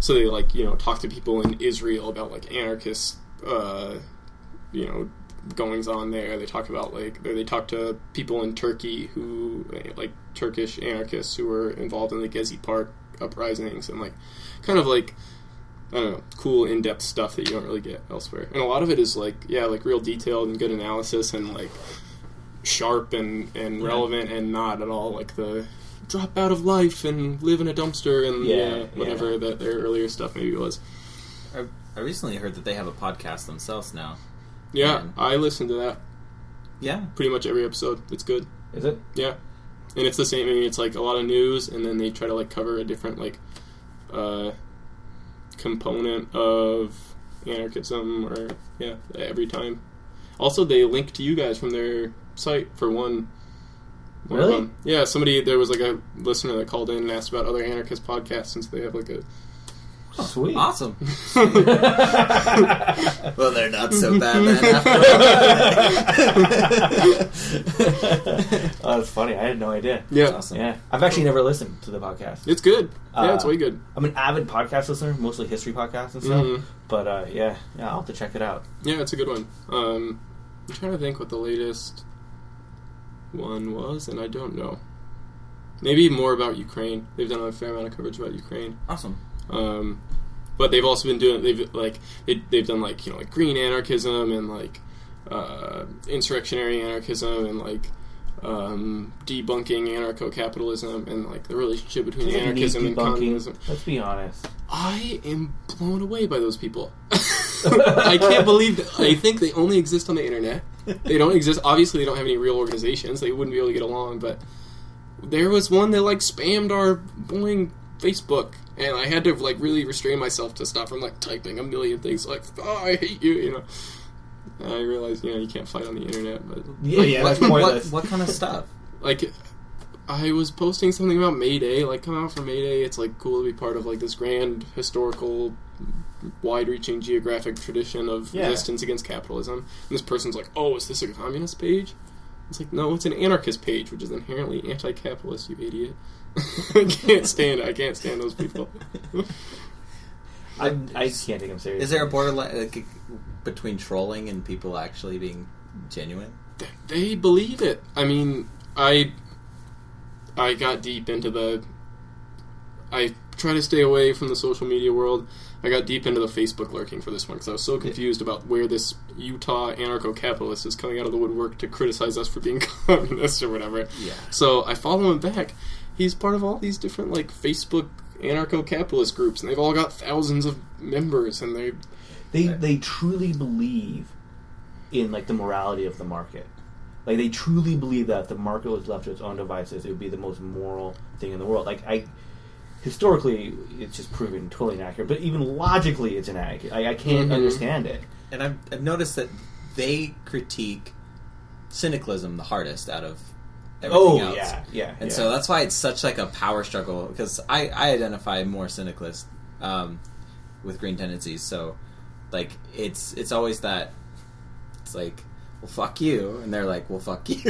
Speaker 5: so they like talk to people in Israel about like anarchist goings on there. They talk about they talk to people in Turkey who like Turkish anarchists who were involved in the Gezi Park uprisings, and like kind of like I don't know, cool in-depth stuff that you don't really get elsewhere. And a lot of it is like real detailed and good analysis and like sharp and relevant, and not at all like the drop out of life and live in a dumpster and whatever that their earlier stuff maybe was.
Speaker 6: I recently heard that they have a podcast themselves now.
Speaker 5: Yeah, I listened to that.
Speaker 6: Yeah.
Speaker 5: Pretty much every episode. It's good.
Speaker 4: Is it?
Speaker 5: Yeah. And it's the same. I mean, it's like a lot of news, and then they try to like cover a different like component of anarchism every time. Also, they link to you guys from their site for one.
Speaker 4: Really?
Speaker 5: Yeah, there was like a listener that called in and asked about other anarchist podcasts, since they have like a...
Speaker 4: Sweet.
Speaker 6: Awesome. Well, they're not so bad then after
Speaker 4: all. That's funny. I had no idea.
Speaker 5: Yeah.
Speaker 6: That's awesome.
Speaker 4: Yeah. I've actually never listened to the podcast.
Speaker 5: It's good. Yeah, it's way good.
Speaker 4: I'm an avid podcast listener, mostly history podcasts and stuff. Mm-hmm. But I'll have to check it out.
Speaker 5: Yeah, it's a good one. I'm trying to think what the latest one was, and I don't know. Maybe more about Ukraine. They've done a fair amount of coverage about Ukraine.
Speaker 6: Awesome.
Speaker 5: But they've also been doing they've done like like green anarchism and like insurrectionary anarchism and like debunking anarcho-capitalism and like the relationship between anarchism and communism.
Speaker 4: Let's be honest.
Speaker 5: I am blown away by those people. I can't believe that. I think they only exist on the internet. They don't exist. Obviously, they don't have any real organizations. They wouldn't be able to get along. But there was one that like spammed our Boing Facebook, and I had to like really restrain myself to stop from like typing a million things like I hate you. And I realized you can't fight on the internet. But
Speaker 4: that's pointless.
Speaker 6: What kind of stuff?
Speaker 5: Like, I was posting something about May Day, like, come out for May Day, it's, like, cool to be part of, like, this grand, historical, wide-reaching geographic tradition of resistance against capitalism. And this person's like, oh, is this a communist page? It's like, no, it's an anarchist page, which is inherently anti-capitalist, you idiot. I can't stand those people.
Speaker 4: I can't take them seriously.
Speaker 6: Is there a borderline between trolling and people actually being genuine?
Speaker 5: They believe it. I mean, I got deep into I try to stay away from the social media world. I got deep into the Facebook lurking for this one because I was so confused about where this Utah anarcho-capitalist is coming out of the woodwork to criticize us for being communists or whatever. Yeah. So I follow him back. He's part of all these different like Facebook anarcho-capitalist groups, and they've all got thousands of members, and
Speaker 4: they truly believe in like the morality of the market. Like, they truly believe that if the market was left to its own devices, it would be the most moral thing in the world. Like, historically, it's just proven totally inaccurate, but even logically, it's inaccurate. I can't understand it.
Speaker 6: And I've noticed that they critique cynicalism the hardest out of everything else.
Speaker 4: Yeah.
Speaker 6: So that's why it's such like a power struggle, because I identify more syndicalist with green tendencies. So like it's always that it's like, well, fuck you, and they're like, well, fuck you.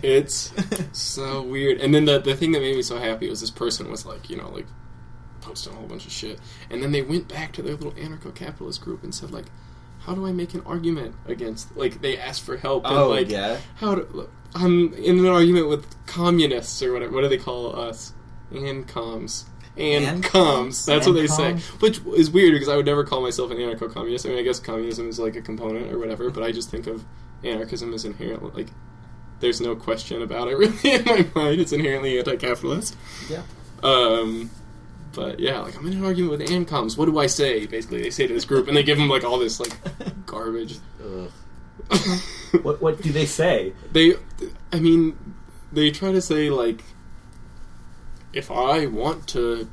Speaker 5: It's so weird. And then the thing that made me so happy was this person was like, like posting a whole bunch of shit, and then they went back to their little anarcho-capitalist group and said like, how do I make an argument against, like, they asked for help, and I'm in an argument with communists or whatever. What do they call us? Ancoms. Ancoms. That's what they say. Which is weird, because I would never call myself an anarcho-communist. I mean, I guess communism is like a component or whatever, but I just think of anarchism as inherently, like, there's no question about it really in my mind. It's inherently anti-capitalist.
Speaker 4: Yeah.
Speaker 5: But yeah, like, I'm in an argument with Ancoms. What do I say? Basically, they say to this group, and they give them like all this like garbage.
Speaker 4: What do they say?
Speaker 5: They try to say like, if I want to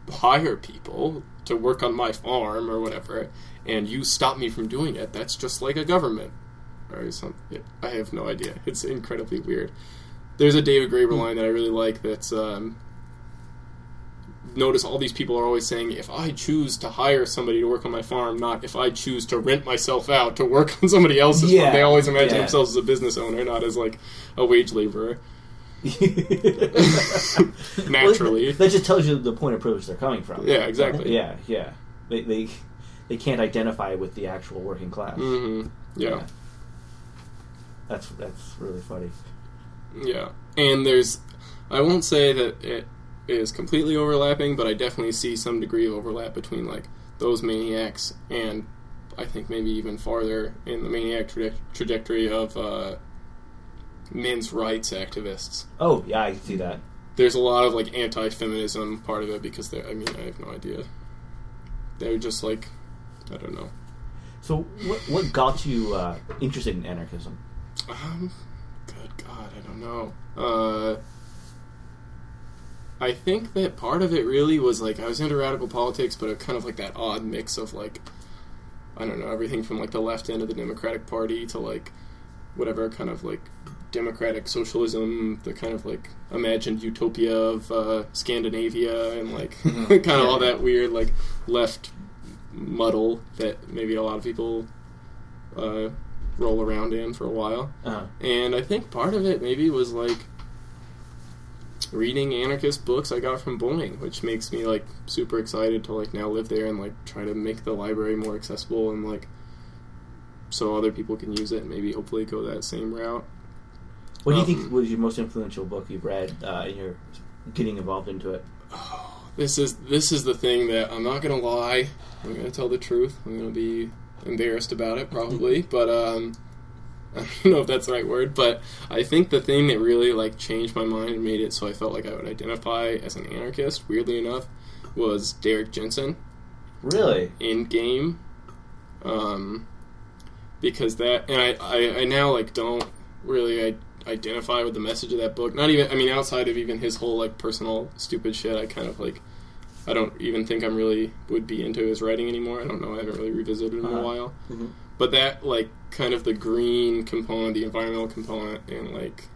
Speaker 5: hire people to work on my farm or whatever, and you stop me from doing it, that's just like a government or something. I have no idea. It's incredibly weird. There's a David Graeber line that I really like that's notice all these people are always saying, if I choose to hire somebody to work on my farm, not if I choose to rent myself out to work on somebody else's farm. They always imagine themselves as a business owner, not as like a wage laborer. Naturally.
Speaker 4: Well, that just tells you the point of privilege they're coming from.
Speaker 5: Yeah, exactly.
Speaker 4: Yeah. They can't identify with the actual working class.
Speaker 5: Mm-hmm. Yeah.
Speaker 4: That's really funny.
Speaker 5: Yeah. And I won't say that it is completely overlapping, but I definitely see some degree of overlap between like those maniacs and I think maybe even farther in the maniac trajectory of men's rights activists.
Speaker 4: Oh, yeah, I can see that.
Speaker 5: There's a lot of like anti-feminism part of it because I have no idea. They're just like, I don't know.
Speaker 4: So what got you interested in anarchism?
Speaker 5: Good God, I don't know. I think that part of it really was like I was into radical politics, but it kind of like that odd mix of like, I don't know, everything from like the left end of the Democratic Party to like whatever kind of like democratic socialism, the kind of like imagined utopia of Scandinavia, and like kind of all that weird like left muddle that maybe a lot of people roll around in for a while. And I think part of it maybe was like reading anarchist books I got from Boing, which makes me like super excited to like now live there and like try to make the library more accessible and like so other people can use it and maybe hopefully go that same route.
Speaker 4: What do you think was your most influential book you've read in your getting involved into it?
Speaker 5: Oh, this is the thing that I'm not going to lie. I'm going to tell the truth. I'm going to be embarrassed about it probably, but I don't know if that's the right word, but I think the thing that really like changed my mind and made it so I felt like I would identify as an anarchist, weirdly enough, was Derek Jensen.
Speaker 4: Really?
Speaker 5: In game. Because that, and I now like don't really identify with the message of that book. Not even, I mean, outside of even his whole like personal stupid shit, I kind of like, I don't even think I'm really would be into his writing anymore. I don't know, I haven't really revisited him in a while. Mm-hmm. But that, like, kind of the green component, the environmental component, and, like,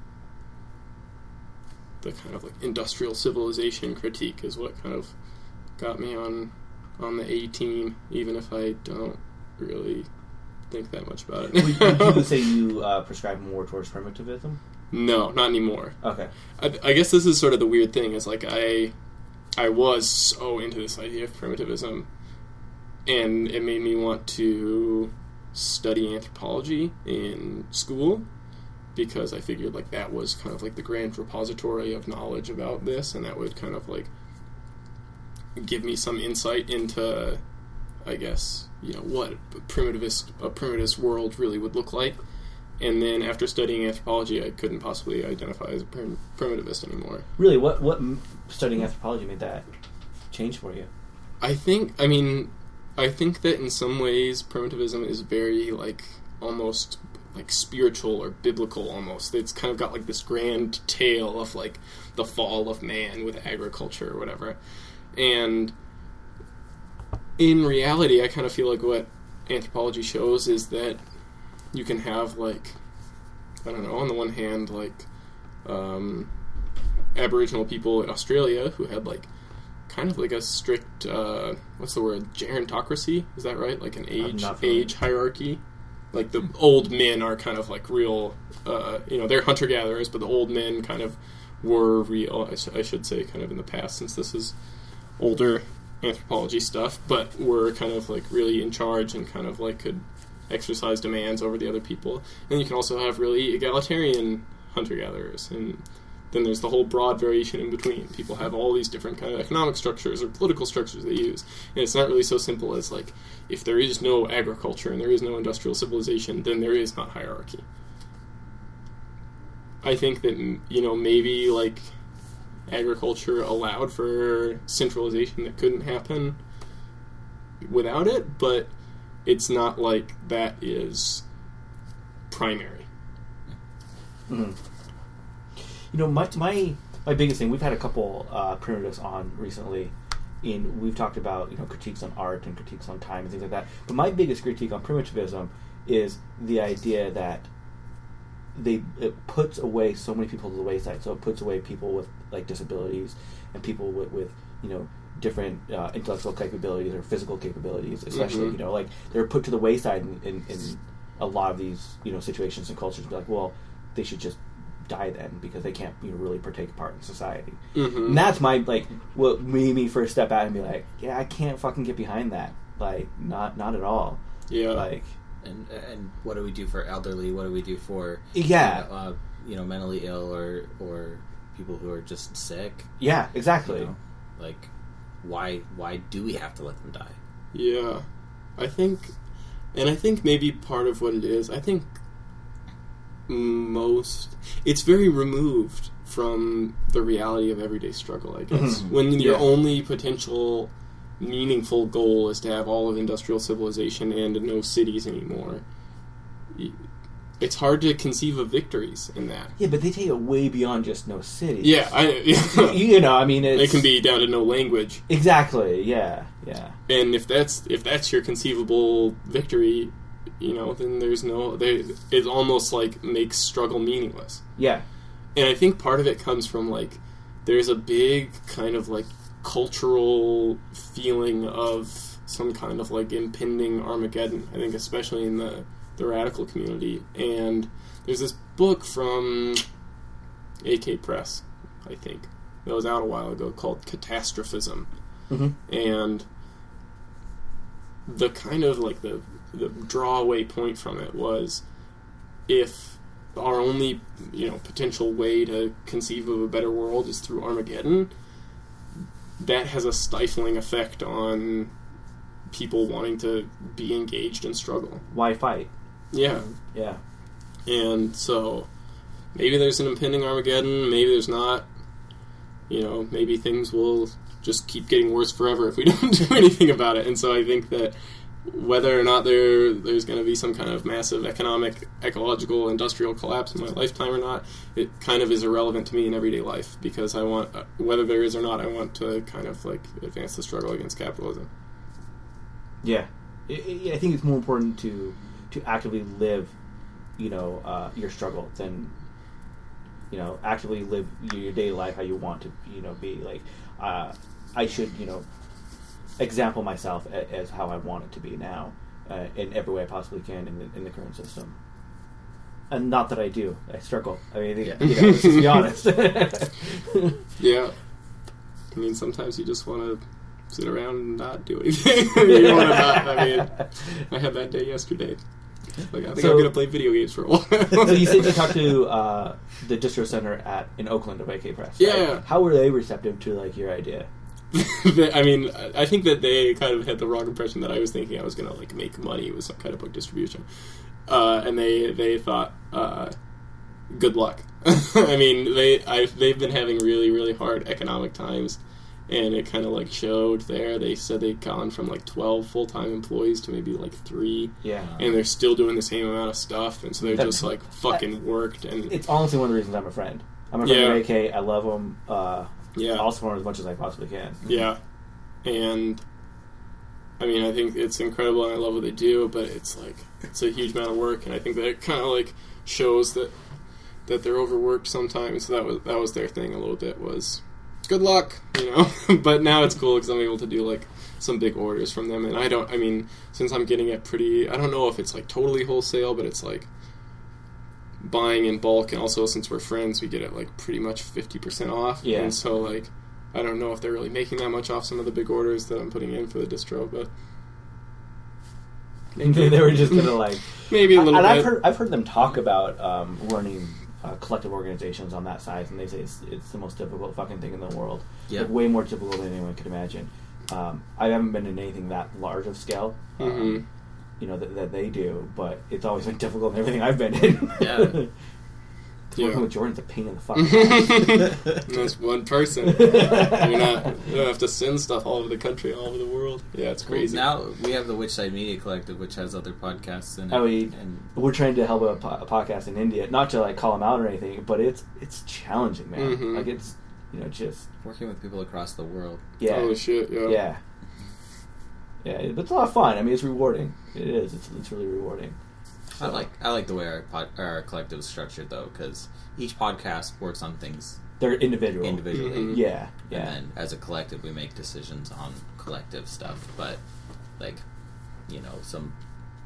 Speaker 5: the kind of, like, industrial civilization critique is what kind of got me on the A team, even if I don't really think that much about it.
Speaker 4: Would you say you prescribe more towards primitivism?
Speaker 5: No, not anymore.
Speaker 4: Okay.
Speaker 5: I guess this is sort of the weird thing, is, like, I was so into this idea of primitivism, and it made me want to study anthropology in school because I figured like that was kind of like the grand repository of knowledge about this, and that would kind of like give me some insight into, I guess, you know, what a primitivist world really would look like. And then after studying anthropology, I couldn't possibly identify as a primitivist anymore.
Speaker 4: Really? What studying anthropology made that change for you?
Speaker 5: I think that in some ways primitivism is very, like, almost, like, spiritual or biblical almost. It's kind of got, like, this grand tale of, like, the fall of man with agriculture or whatever. And in reality, I kind of feel like what anthropology shows is that you can have, like, I don't know, on the one hand, like, Aboriginal people in Australia who had, like, kind of like a strict, what's the word, gerontocracy? Is that right? Like an age hierarchy? Like, the old men are kind of, like, real, they're hunter-gatherers, but the old men kind of were real, I should say, kind of in the past, since this is older anthropology stuff, but were kind of, like, really in charge and kind of, like, could exercise demands over the other people. And you can also have really egalitarian hunter-gatherers, and then there's the whole broad variation in between. People have all these different kind of economic structures or political structures they use, and it's not really so simple as, like, if there is no agriculture and there is no industrial civilization, then there is not hierarchy. I think that, maybe, like, agriculture allowed for centralization that couldn't happen without it, but it's not like that is primary.
Speaker 4: Mm-hmm. My biggest thing, we've had a couple primitives on recently, and we've talked about, critiques on art and critiques on time and things like that, but my biggest critique on primitivism is the idea that it puts away so many people to the wayside. So it puts away people with, like, disabilities and people with different intellectual capabilities or physical capabilities, especially.
Speaker 5: Mm-hmm.
Speaker 4: Like, they're put to the wayside in a lot of these situations and cultures. Be like, well, they should just die then because they can't really partake part in society.
Speaker 5: Mm-hmm.
Speaker 4: And that's my, like, what made me first step out and be like, yeah, I can't fucking get behind that. Like, not at all.
Speaker 5: Yeah.
Speaker 4: Like.
Speaker 6: And what do we do for elderly? What do we do for mentally ill or people who are just sick?
Speaker 4: Yeah, exactly.
Speaker 6: Like, why do we have to let them die?
Speaker 5: Yeah, I think maybe part of what it is, I think it's very removed from the reality of everyday struggle, I guess.
Speaker 4: Mm-hmm.
Speaker 5: When your only potential meaningful goal is to have all of industrial civilization and no cities anymore, it's hard to conceive of victories in that.
Speaker 4: Yeah, but they take it way beyond just no cities.
Speaker 5: Yeah,
Speaker 4: it
Speaker 5: can be down to no language.
Speaker 4: Exactly. Yeah.
Speaker 5: And if that's your conceivable victory, then it almost, like, makes struggle meaningless.
Speaker 4: Yeah.
Speaker 5: And I think part of it comes from, like, there's a big kind of, like, cultural feeling of some kind of, like, impending Armageddon, I think, especially in the radical community. And there's this book from AK Press, I think, that was out a while ago, called Catastrophism.
Speaker 4: Mm-hmm.
Speaker 5: And the kind of, like, the drawaway point from it was, if our only potential way to conceive of a better world is through Armageddon, that has a stifling effect on people wanting to be engaged in struggle.
Speaker 4: Why fight?
Speaker 5: Yeah.
Speaker 4: Yeah.
Speaker 5: And so maybe there's an impending Armageddon, maybe there's not. Maybe things will just keep getting worse forever if we don't do anything about it. And so I think that whether or not there's going to be some kind of massive economic, ecological, industrial collapse in my lifetime or not, it kind of is irrelevant to me in everyday life, because I want, whether there is or not, I want to kind of, like, advance the struggle against capitalism.
Speaker 4: Yeah. I think it's more important to actively live, your struggle than, actively live your daily life how you want to, be. Like, I should, example myself as how I want it to be now, in every way I possibly can in the current system. And not that I do. I struggle. I mean, let's just be honest.
Speaker 5: Yeah. I mean, sometimes you just want to sit around and not do anything. You want to not. I mean, I had that day yesterday. Like, I think I'm going to play video games for a while.
Speaker 4: So you said you talked to the distro center in Oakland of AK Press. Right?
Speaker 5: Yeah.
Speaker 4: How were they receptive to, like, your idea?
Speaker 5: I mean, I think that they kind of had the wrong impression that I was thinking I was going to, like, make money with some kind of book distribution. And they thought, good luck. I mean, they've been having really, really hard economic times, and it kind of, like, showed there. They said they'd gone from, like, 12 full-time employees to maybe, like, 3. Yeah. And they're still doing the same amount of stuff, and so they're just, like, fucking worked. And
Speaker 4: it's honestly one of the reasons I'm a friend. I'm a friend of AK. I love them. I also want as much as I possibly can.
Speaker 5: Yeah. And I mean, I think it's incredible, and I love what they do. But it's like it's a huge amount of work, and I think that it kind of like shows that they're overworked sometimes. So that was their thing a little bit. Was good luck, you know. But now it's cool because I'm able to do like some big orders from them, and I mean, since I'm getting it pretty, I don't know if it's like totally wholesale, but it's like buying in bulk, and also since we're friends, we get it like pretty much 50% off.
Speaker 4: Yeah.
Speaker 5: And so like, I don't know if they're really making that much off some of the big orders that I'm putting in for the distro, but
Speaker 4: maybe they were just gonna like
Speaker 5: maybe a little bit.
Speaker 4: And I've heard them talk about running collective organizations on that size, and they say it's the most difficult fucking thing in the world.
Speaker 6: Yeah.
Speaker 4: Like, way more difficult than anyone could imagine. I haven't been in anything that large of scale, you know, that they do, but it's always been difficult in everything I've been in.
Speaker 6: Yeah.
Speaker 4: Working with Jordan's a pain in the fucking ass.
Speaker 5: That's one person. You don't have to send stuff all over the country, all over the world. Yeah, it's crazy.
Speaker 6: Now we have the Witchside Media Collective, which has other podcasts in it.
Speaker 4: And we're trying to help a podcast in India, not to like call them out or anything, but it's challenging, man.
Speaker 5: Mm-hmm.
Speaker 4: Like it's, you know, just
Speaker 6: working with people across the world.
Speaker 4: Yeah.
Speaker 5: Oh shit! Yeah.
Speaker 4: Yeah, but it's a lot of fun. I mean, it's rewarding. It is. It's really rewarding.
Speaker 6: So. I like the way our collective is structured, though, because each podcast works on things.
Speaker 4: They're individually.
Speaker 5: Mm-hmm.
Speaker 4: Yeah.
Speaker 6: And then as a collective, we make decisions on collective stuff. But like, you know, some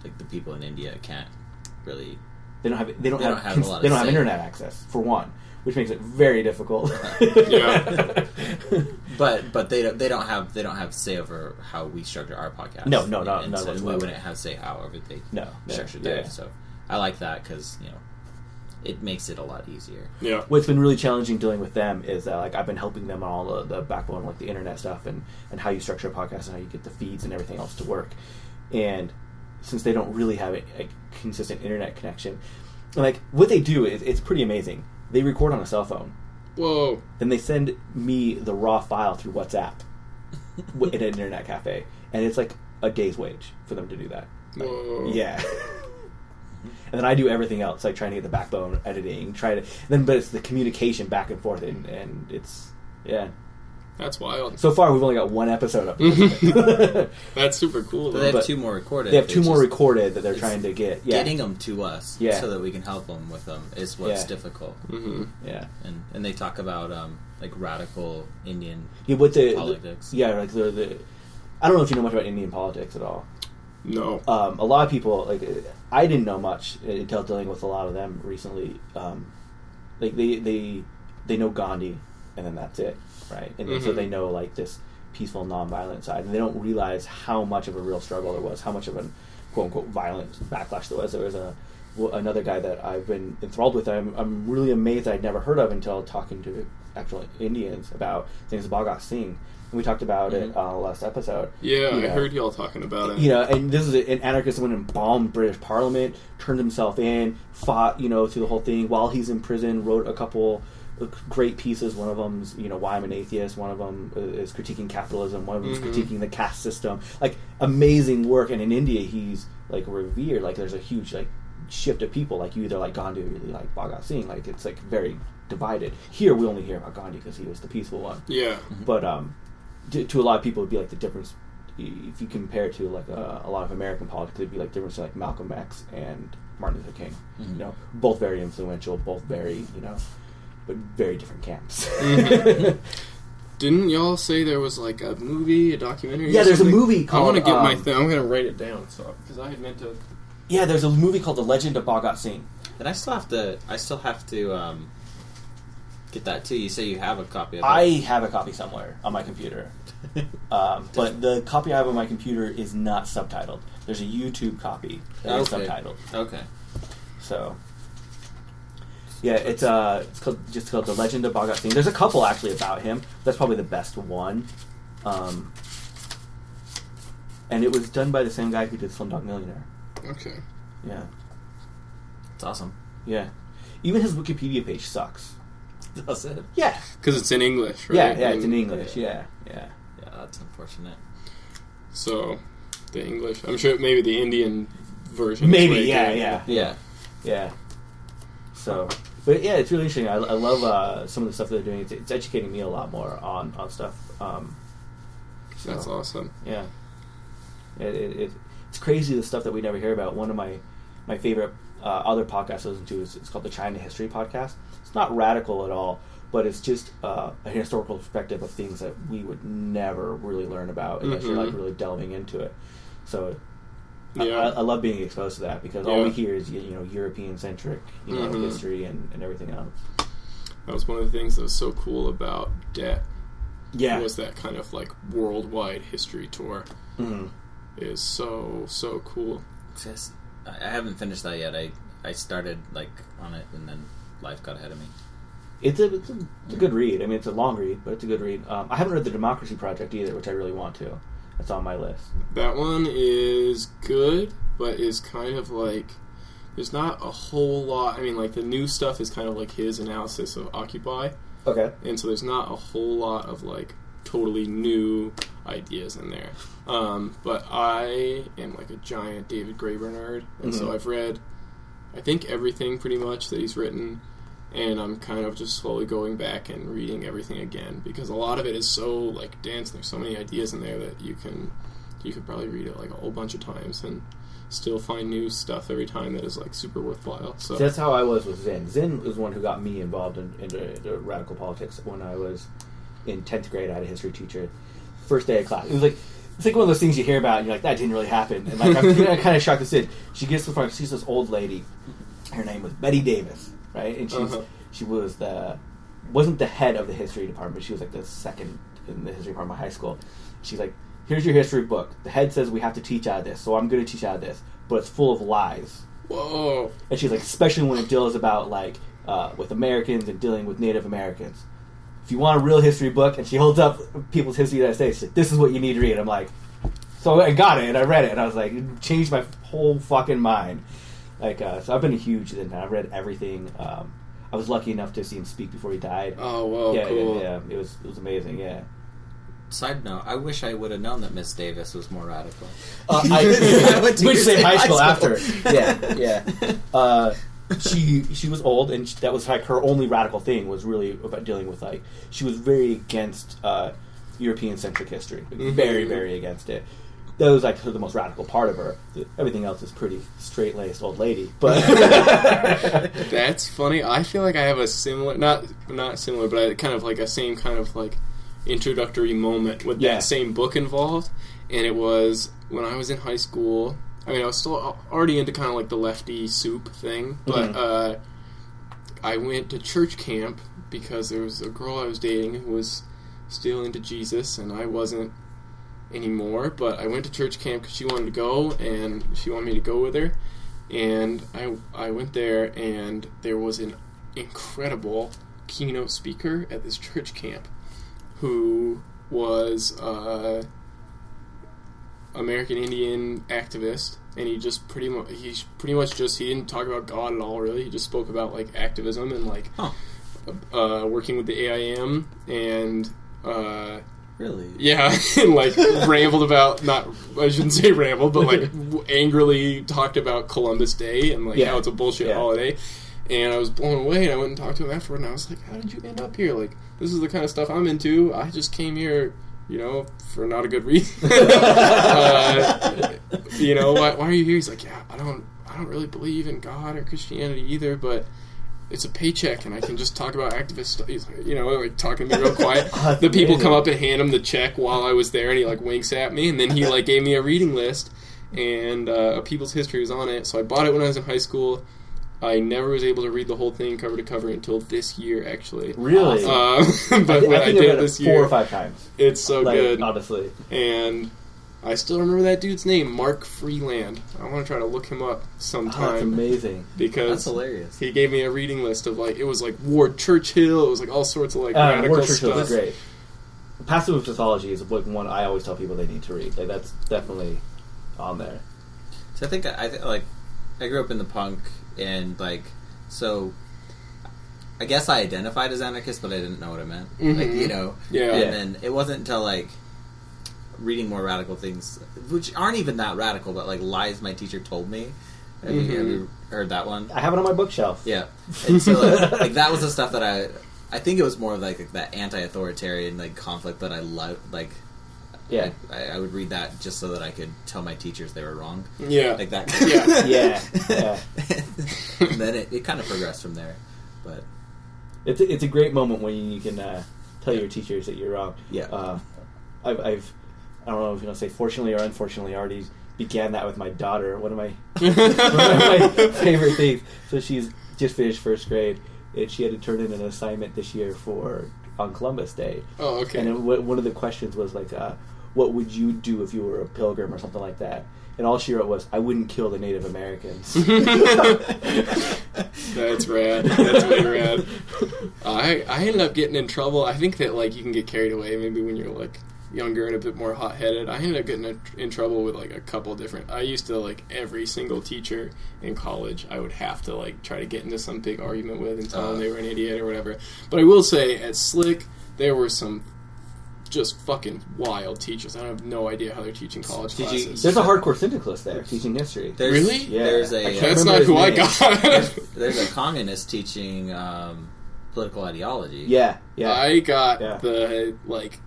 Speaker 6: like the people in India can't really.
Speaker 4: They don't have
Speaker 6: a lot of say.
Speaker 4: internet access for one, which makes it very difficult.
Speaker 5: Yeah.
Speaker 6: But they don't have say over how we structure our podcast.
Speaker 4: No,
Speaker 6: we wouldn't have say however they structure theirs.
Speaker 4: Yeah.
Speaker 6: So I like that because, you know, it makes it a lot easier.
Speaker 5: Yeah.
Speaker 4: What's been really challenging dealing with them is that like I've been helping them on all the backbone, like the internet stuff and how you structure a podcast and how you get the feeds and everything else to work. And since they don't really have a consistent internet connection, like what they do is it's pretty amazing. They record on a cell phone.
Speaker 5: Whoa.
Speaker 4: Then they send me the raw file through WhatsApp in an internet cafe, and it's like a day's wage for them to do that. Like,
Speaker 5: Whoa.
Speaker 4: yeah. And then I do everything else, like trying to get the backbone editing, but it's the communication back and forth, and it's
Speaker 5: That's wild.
Speaker 4: So far, we've only got one episode up.
Speaker 5: That's super cool.
Speaker 6: But they have 2 more recorded.
Speaker 4: They have 2 more recorded that they're trying to get. Yeah.
Speaker 6: Getting them to us so that we can help them with them is what's difficult.
Speaker 5: Mm-hmm.
Speaker 4: Yeah.
Speaker 6: And they talk about like radical Indian
Speaker 4: like
Speaker 6: politics.
Speaker 4: I don't know if you know much about Indian politics at all.
Speaker 5: No.
Speaker 4: A lot of people, like, I didn't know much until dealing with a lot of them recently. Like they know Gandhi, and then that's it, right? And so they know like this peaceful, non-violent side, and they don't realize how much of a real struggle there was, how much of an quote-unquote violent backlash there was. There was another guy that I've been enthralled with. I'm really amazed that I'd never heard of until talking to actual Indians about things. Bhagat Singh. And we talked about it last episode.
Speaker 5: Yeah, I heard y'all talking about it.
Speaker 4: You know, and this is an anarchist that went and bombed British Parliament, turned himself in, fought, you know, through the whole thing while he's in prison, wrote a couple great pieces. One of them's, you know, Why I'm an Atheist. One of them is critiquing capitalism. One of them is critiquing the caste system. Like, amazing work. And in India, he's, like, revered. Like, there's a huge, like, shift of people. Like, you either like Gandhi or really like Bhagat Singh. Like, it's, like, very divided. Here, we only hear about Gandhi because he was the peaceful one.
Speaker 5: Yeah.
Speaker 4: But, to a lot of people, it'd be like the difference. If you compare it to like a lot of American politics, it'd be like the difference like Malcolm X and Martin Luther King. You know, both very influential, both very, you know, but very different camps.
Speaker 5: Didn't y'all say there was like a movie, a documentary?
Speaker 4: Yeah, there's a
Speaker 5: something?
Speaker 4: movie called.
Speaker 5: I want to get my thing. I'm gonna write it down because I had meant to.
Speaker 4: Yeah, there's a movie called The Legend of Bhagat Singh.
Speaker 6: And I still have to get that too. You say you have a copy of it.
Speaker 4: I have a copy somewhere on my computer. But the copy I have on my computer is not subtitled. There's a YouTube copy that is subtitled.
Speaker 6: Okay.
Speaker 4: So, yeah, it's called The Legend of Bhagat Singh. There's a couple actually about him. That's probably the best one. And it was done by the same guy who did Slumdog Millionaire.
Speaker 5: Okay.
Speaker 4: Yeah.
Speaker 6: It's awesome.
Speaker 4: Yeah. Even his Wikipedia page sucks.
Speaker 6: Does it?
Speaker 4: Yeah.
Speaker 5: Because it's in English, right?
Speaker 4: Yeah, it's in English. Yeah.
Speaker 6: Yeah, that's unfortunate.
Speaker 5: So, the English. I'm sure maybe the Indian version.
Speaker 4: Maybe,
Speaker 5: is
Speaker 4: yeah. So, but yeah, it's really interesting. I love some of the stuff they're doing. It's educating me a lot more on stuff.
Speaker 5: That's awesome.
Speaker 4: Yeah. It's crazy the stuff that we never hear about. One of my favorite other podcasts I listen to it's called the China History Podcast. It's not radical at all, but it's just a historical perspective of things that we would never really learn about unless you're like really delving into it. So I love being exposed to that because all we hear is European centric history and everything else.
Speaker 5: That was one of the things that was so cool about Debt.
Speaker 4: Yeah,
Speaker 5: was that kind of like worldwide history tour. Is so cool.
Speaker 6: Just, I haven't finished that yet. I started like on it and then life got ahead of me.
Speaker 4: It's a good read. I mean, it's a long read, but it's a good read. I haven't read The Democracy Project either, which I really want to. That's on my list.
Speaker 5: That one is good, but is kind of like there's not a whole lot. I mean, like the new stuff is kind of like his analysis of Occupy.
Speaker 4: Okay.
Speaker 5: And so there's not a whole lot of like totally new ideas in there. But I am like a giant David Graeber nerd, and so I've read I think everything pretty much that he's written. And I'm kind of just slowly going back and reading everything again because a lot of it is so like dense. There's so many ideas in there that you could probably read it like a whole bunch of times and still find new stuff every time that is like super worthwhile. So
Speaker 4: that's how I was with Zinn. Zinn was one who got me involved into radical politics when I was in 10th grade. I had a history teacher. First day of class, it's like one of those things you hear about and you're like, that didn't really happen. And like I'm kind of shocked. Zinn. She gets to the front. She's this old lady. Her name was Betty Davis. Right, and she wasn't the head of the history department. She was like the second in the history department of high school. She's like, "Here's your history book. The head says we have to teach out of this, so I'm going to teach out of this, but it's full of lies."
Speaker 5: Whoa!
Speaker 4: And she's like, especially when it deals about like with Americans and dealing with Native Americans. If you want a real history book, and she holds up people's history of the United States, she's like, this is what you need to read. I'm like, so I got it and I read it, and I was like, it changed my whole fucking mind. Like, so I've been a huge fan. I've read everything. I was lucky enough to see him speak before he died.
Speaker 5: Oh, wow,
Speaker 4: yeah,
Speaker 5: cool.
Speaker 4: Yeah, it was amazing, yeah.
Speaker 6: Side note, I wish I would have known that Miss Davis was more radical.
Speaker 4: I went to same high school after. Yeah. She was old, and that was like her only radical thing was really about dealing with like, she was very against European-centric history. Very, very against it. That was like the most radical part of her. Everything else is pretty straight-laced old lady. But
Speaker 5: that's funny. I feel like I have a similar, not similar, but I kind of like a same kind of like introductory moment with that same book involved. And it was when I was in high school. I mean, I was still already into kind of like the lefty soup thing, but I went to church camp because there was a girl I was dating who was still into Jesus, and I wasn't anymore, but I went to church camp because she wanted to go and she wanted me to go with her, and I went there, and there was an incredible keynote speaker at this church camp who was American Indian activist, and he just pretty much he didn't talk about God at all, really. He just spoke about like activism and like working with the AIM and
Speaker 6: really?
Speaker 5: Yeah, and like rambled about, I shouldn't say rambled, but like angrily talked about Columbus Day and like how it's a bullshit holiday. And I was blown away, and I went and talked to him afterward, and I was like, how did you end up here? Like, this is the kind of stuff I'm into. I just came here, for not a good reason. Why are you here? He's like, yeah, I don't really believe in God or Christianity either, but it's a paycheck, and I can just talk about activist stuff. He's like, like talking to me real quiet. The people come up and hand him the check while I was there, and he like winks at me, and then he like gave me a reading list, and a People's History was on it. So I bought it when I was in high school. I never was able to read the whole thing cover to cover until this year, actually.
Speaker 4: Really?
Speaker 5: But when I did it this year,
Speaker 4: 4 or 5 times.
Speaker 5: It's so good,
Speaker 4: honestly.
Speaker 5: And I still remember that dude's name, Mark Freeland. I want to try to look him up sometime.
Speaker 4: Oh, that's amazing.
Speaker 5: Because
Speaker 6: that's hilarious.
Speaker 5: He gave me a reading list of like, it was like Ward Churchill, it was like all sorts of like radical
Speaker 4: Ward Churchill
Speaker 5: stuff.
Speaker 4: is great. Passive Mythology is like one I always tell people they need to read. Like, that's definitely on there.
Speaker 6: So I think I grew up in the punk, and like, so I guess I identified as anarchist, but I didn't know what it meant. Like, and then it wasn't until like reading more radical things, which aren't even that radical, but like lies my teacher told me. Have you heard that one?
Speaker 4: I have it on my bookshelf.
Speaker 6: Yeah, and so like that was the stuff that I think it was more of like that anti-authoritarian like conflict that I
Speaker 4: Yeah.
Speaker 6: I would read that just so that I could tell my teachers they were wrong.
Speaker 5: Yeah.
Speaker 6: Like that.
Speaker 5: Yeah.
Speaker 4: Yeah.
Speaker 6: And then it kind of progressed from there. But
Speaker 4: it's a great moment when you can tell your teachers that you're wrong.
Speaker 6: Yeah.
Speaker 4: I don't know if you want to say fortunately or unfortunately, I already began that with my daughter. One of my favorite things. So she's just finished first grade, and she had to turn in an assignment this year on Columbus Day.
Speaker 5: Oh, okay.
Speaker 4: And one of the questions was like, what would you do if you were a pilgrim or something like that? And all she wrote was, I wouldn't kill the Native Americans.
Speaker 5: That's rad. That's way rad. I ended up getting in trouble. I think that like you can get carried away maybe when you're like younger and a bit more hot-headed. I ended up getting in trouble with like a couple different. I used to like every single teacher in college I would have to like try to get into some big argument with and tell them they were an idiot or whatever. But I will say at Slick there were some just fucking wild teachers. I have no idea how they're teaching college classes.
Speaker 4: There's a hardcore syndicalist there teaching history.
Speaker 5: Really?
Speaker 4: Yeah.
Speaker 6: There's
Speaker 5: That's not who I got.
Speaker 6: There's a communist teaching political ideology.
Speaker 4: Yeah.
Speaker 5: I got the like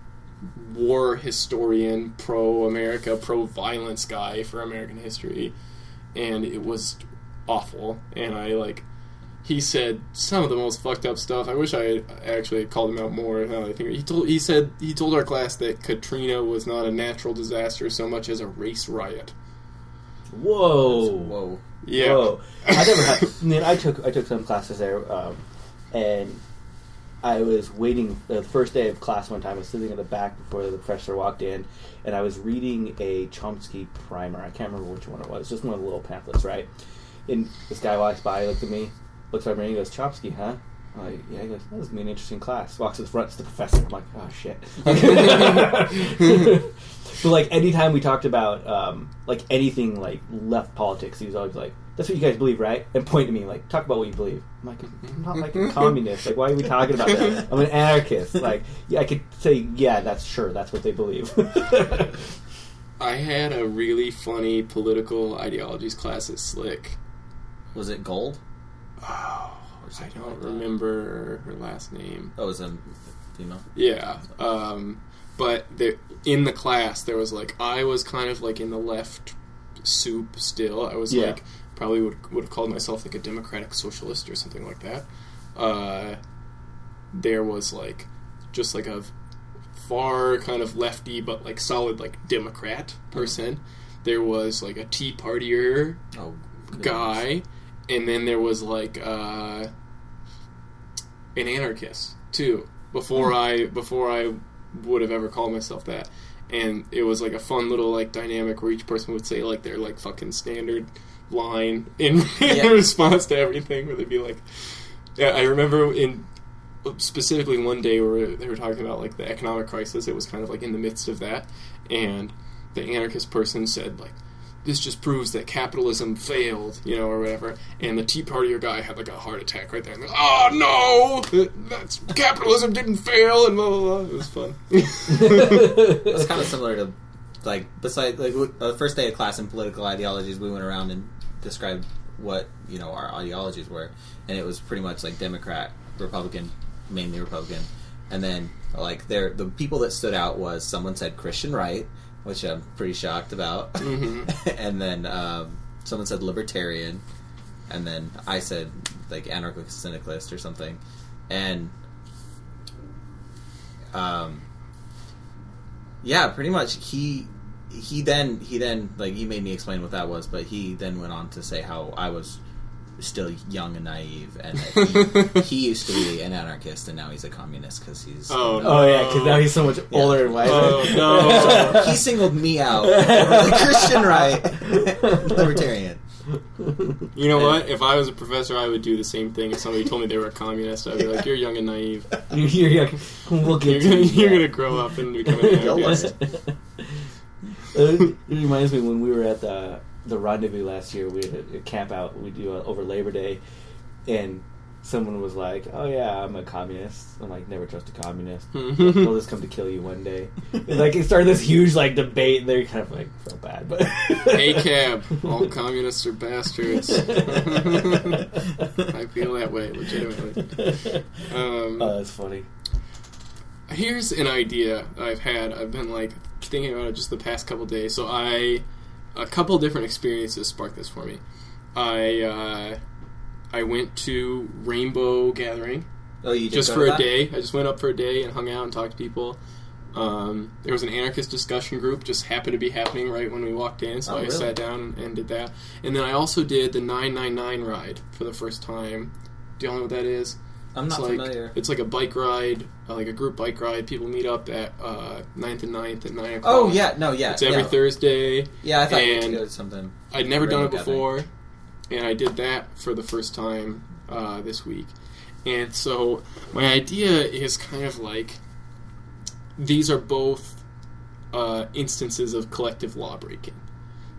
Speaker 5: war historian, pro-America, pro-violence guy for American history, and it was awful. And he said some of the most fucked up stuff. I wish I had actually called him out more. I think he told our class that Katrina was not a natural disaster so much as a race riot.
Speaker 4: Whoa.
Speaker 5: Yeah.
Speaker 4: Whoa. I never had. I mean, I took some classes there, and I was waiting the first day of class one time. I was sitting in the back before the professor walked in, and I was reading a Chomsky primer. I can't remember which one it was. Just one of the little pamphlets, right? And this guy walks by, looked at me, looks at me, and he goes, "Chomsky, huh?" I'm like, yeah. He goes, "That was gonna be an interesting class." Walks to the front, it's the professor. I'm like, "Oh shit." So like anytime we talked about like anything like left politics, he was always like, "That's what you guys believe, right?" And point to me like, "Talk about what you believe." I'm like, "I'm not like a communist. Like, why are we talking about that? I'm an anarchist." Like, yeah, I could say, "Yeah, that's what they believe."
Speaker 5: I had a really funny political ideologies class at Slick.
Speaker 6: Was it Gold?
Speaker 5: Oh, I don't remember her last name.
Speaker 6: Oh, it was a female?
Speaker 5: Yeah. But in the class, there was like, I was kind of like in the left soup still. I was like, probably would have called myself like a democratic socialist or something like that. There was like, just like a far kind of lefty, but like solid like Democrat person. There was like a Tea Partier guy. And then there was like an anarchist too. Before I would have ever called myself that, and it was like a fun little like dynamic where each person would say like their like fucking standard line in response to everything. Where they'd be like, I remember specifically one day where they were talking about like the economic crisis. It was kind of like in the midst of that, and the anarchist person said like, "This just proves that capitalism failed," or whatever. And the Tea Partier guy had like a heart attack right there. And "Oh no, that's capitalism didn't fail," and blah blah blah. It was fun.
Speaker 6: It's kind of similar to like besides like the first day of class in political ideologies, we went around and described what our ideologies were, and it was pretty much like Democrat, Republican, mainly Republican, and then like the people that stood out was someone said Christian right, which I'm pretty shocked about. Mm-hmm. And then someone said libertarian, and then I said like anarchist syndicalist or something. And pretty much he then like he made me explain what that was, but he then went on to say how I was still young and naive, and that he used to be an anarchist, and now he's a communist because he's
Speaker 4: because now he's so much older and wiser.
Speaker 5: Oh no!
Speaker 6: So he singled me out over the Christian right, libertarian.
Speaker 5: You know what? If I was a professor, I would do the same thing. If somebody told me they were a communist, I'd be like, "You're young and naive.
Speaker 4: You're young. We'll get
Speaker 5: you're gonna grow up and become an anarchist."
Speaker 4: It reminds me when we were at the rendezvous last year. We had a camp out. We do over Labor Day, and someone was like, "Oh yeah, I'm a communist." I'm like, "Never trust a communist. They'll just come to kill you one day." And like it started this huge like debate. And they kind of like felt bad, but
Speaker 5: hey, cab, all communists are bastards. I feel that way legitimately.
Speaker 4: Oh, that's funny.
Speaker 5: Here's an idea I've had. I've been like thinking about it just the past couple days. So a couple different experiences sparked this for me. I went to Rainbow Gathering.
Speaker 6: Oh, you did
Speaker 5: just
Speaker 6: go
Speaker 5: for
Speaker 6: to
Speaker 5: a
Speaker 6: that?
Speaker 5: day. I just went up for a day and hung out and talked to people. There was an anarchist discussion group just happened to be happening right when we walked in, so I
Speaker 6: really?
Speaker 5: sat down and did that. And then I also did the 999 ride for the first time. Do you know what that is?
Speaker 6: I'm not familiar.
Speaker 5: It's like a bike ride, like a group bike ride. People meet up at 9th and 9th at 9 o'clock.
Speaker 6: Oh, yeah. No, yeah.
Speaker 5: It's every Thursday.
Speaker 6: Yeah, I thought you did something.
Speaker 5: I'd never done it
Speaker 6: Gathering.
Speaker 5: before, and I did that for the first time this week. And so my idea is kind of like these are both instances of collective law breaking.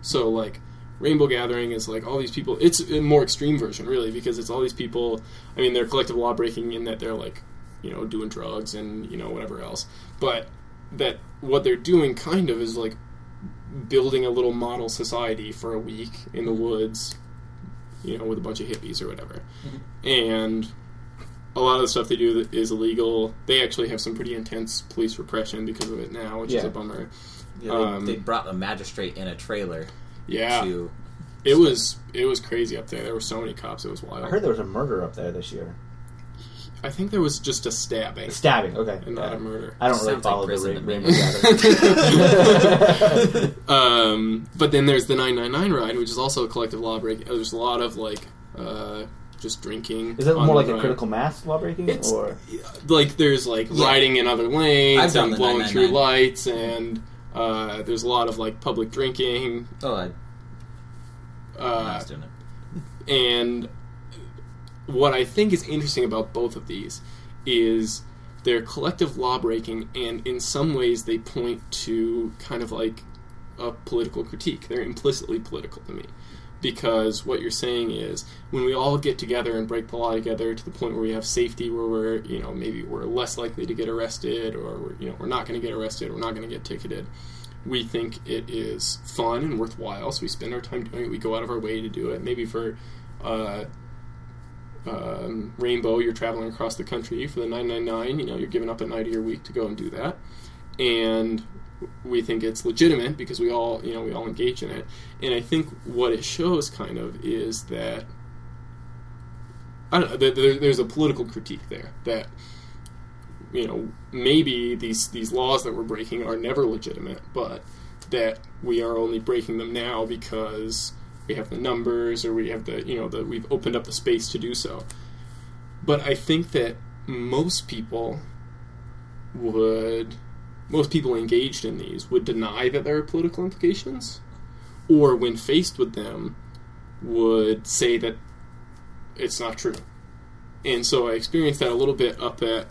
Speaker 5: So like Rainbow Gathering is like all these people. It's a more extreme version, really, because it's all these people. I mean, they're collective law breaking in that they're like, doing drugs and whatever else. But that what they're doing kind of is like building a little model society for a week in the woods, with a bunch of hippies or whatever, and a lot of the stuff they do is illegal. They actually have some pretty intense police repression because of it now, which is a bummer.
Speaker 6: Yeah, they brought a magistrate in a trailer.
Speaker 5: Yeah,
Speaker 6: to
Speaker 5: it was crazy up there. There were so many cops. It was wild.
Speaker 4: I heard there was a murder up there this year.
Speaker 5: I think there was just a stabbing.
Speaker 4: Okay.
Speaker 5: And not a murder.
Speaker 4: I don't really
Speaker 6: Sounds
Speaker 4: follow
Speaker 6: like
Speaker 4: the
Speaker 6: prison
Speaker 4: Rainbow Gathering.
Speaker 5: But then there's the 999 ride, which is also a collective law break. There's a lot of just drinking.
Speaker 4: Is it
Speaker 5: on
Speaker 4: more
Speaker 5: the
Speaker 4: like a
Speaker 5: ride.
Speaker 4: critical mass law breaking? Or
Speaker 5: Like there's riding in other lanes
Speaker 6: I've done
Speaker 5: and
Speaker 6: the
Speaker 5: blowing through
Speaker 6: 999.
Speaker 5: lights, and there's a lot of public drinking.
Speaker 6: I was doing it.
Speaker 5: And what I think is interesting about both of these is they're collective law breaking, and in some ways they point to kind of like a political critique. They're implicitly political to me. Because what you're saying is, when we all get together and break the law together to the point where we have safety, where we're, maybe we're less likely to get arrested, or we're not going to get arrested, we're not going to get ticketed, we think it is fun and worthwhile, so we spend our time doing it. We go out of our way to do it. Maybe for Rainbow, you're traveling across the country. For the 999, you're giving up a night of your week to go and do that. And we think it's legitimate because we all engage in it. And I think what it shows kind of is that, I don't know, there's a political critique there that, maybe these laws that we're breaking are never legitimate, but that we are only breaking them now because we have the numbers, or we have we've opened up the space to do so. But I think that most people engaged in these would deny that there are political implications, or when faced with them would say that it's not true. And so I experienced that a little bit up at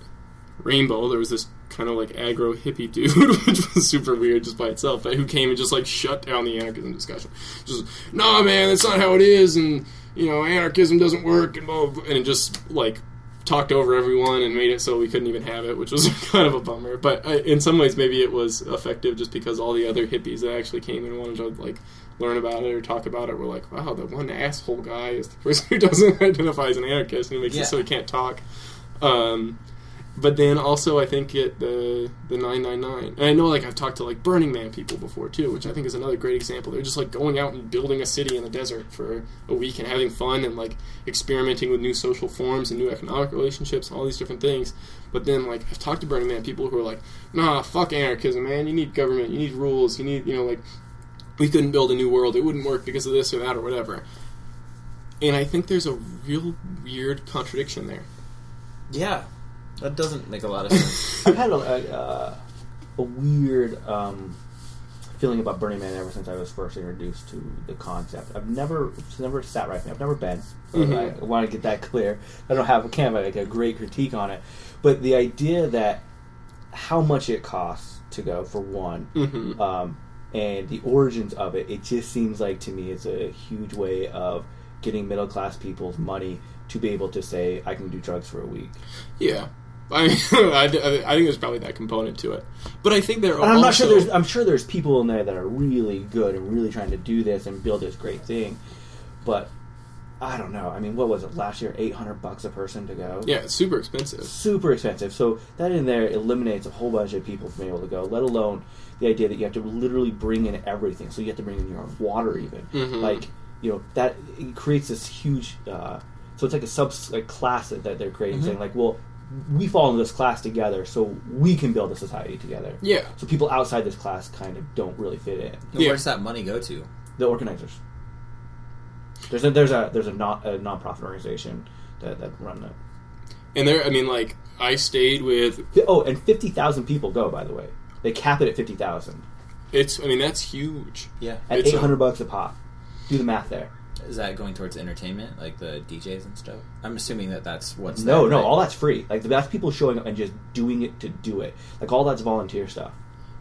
Speaker 5: Rainbow. There was this kind of aggro hippie dude, which was super weird just by itself, but who came and just shut down the anarchism discussion. Just, nah, man, that's not how it is, and anarchism doesn't work, and blah, blah, blah, and just talked over everyone and made it so we couldn't even have it, which was kind of a bummer. But in some ways, maybe it was effective just because all the other hippies that actually came and wanted to learn about it or talk about it were like, wow, the one asshole guy is the person who doesn't identify as an anarchist, and he makes it so he can't talk. But then also I think the 999, and I know I've talked to Burning Man people before too, which I think is another great example. They're just going out and building a city in the desert for a week and having fun and experimenting with new social forms and new economic relationships and all these different things. But then I've talked to Burning Man people who are like, nah, fuck anarchism, man, you need government, you need rules, you need, we couldn't build a new world, it wouldn't work because of this or that or whatever. And I think there's a real weird contradiction there.
Speaker 6: Yeah. That doesn't make a lot of sense.
Speaker 4: I've had a weird feeling about Burning Man ever since I was first introduced to the concept. It's never sat right with me. I've never been. I want to get that clear. I can't have a great critique on it. But the idea that how much it costs to go, for one, and the origins of it, it just seems like to me it's a huge way of getting middle class people's money to be able to say, I can do drugs for a week.
Speaker 5: Yeah. I think there's probably that component to it, but I think there are.
Speaker 4: I'm sure there's people in there that are really good and really trying to do this and build this great thing, but I don't know. I mean, what was it last year? $800 a person to go.
Speaker 5: Yeah, it's super expensive.
Speaker 4: Super expensive. So that in there eliminates a whole bunch of people from being able to go. Let alone the idea that you have to literally bring in everything. So you have to bring in your own water, even. Like, you know, that it creates this huge. So it's like a class that they're creating, saying like, well, we fall into this class together, so we can build a society together.
Speaker 5: Yeah.
Speaker 4: So people outside this class kind of don't really fit in.
Speaker 6: Where does that money go to?
Speaker 4: The organizers. There's a non-profit organization that run it.
Speaker 5: And there, I mean, like, I stayed with...
Speaker 4: Oh, and 50,000 people go, by the way. They cap it at 50,000.
Speaker 5: I mean, that's huge.
Speaker 6: Yeah.
Speaker 4: At $800 a pop. Do the math there.
Speaker 6: Is that going towards entertainment, like the DJs and stuff? I'm assuming that's what's
Speaker 4: No,
Speaker 6: there, right?
Speaker 4: all that's free. Like, that's people showing up and just doing it to do it. Like, all that's volunteer stuff.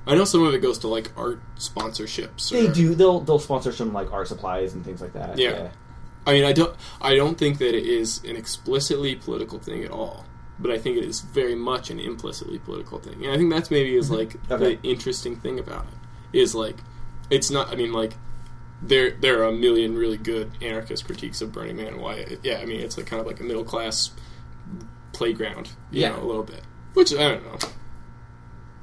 Speaker 5: I know some of it goes to, like, art sponsorships.
Speaker 4: They do. They'll sponsor some, like, art supplies and things like that.
Speaker 5: Yeah. I mean, I don't think that it is an explicitly political thing at all, but I think it is very much an implicitly political thing. And I think that's maybe is, like, the interesting thing about it. Is, like, it's not, I mean, like, there are a million really good anarchist critiques of Burning Man and why, I mean, it's like kind of like a middle-class playground, you know, a little bit. Which, I don't know.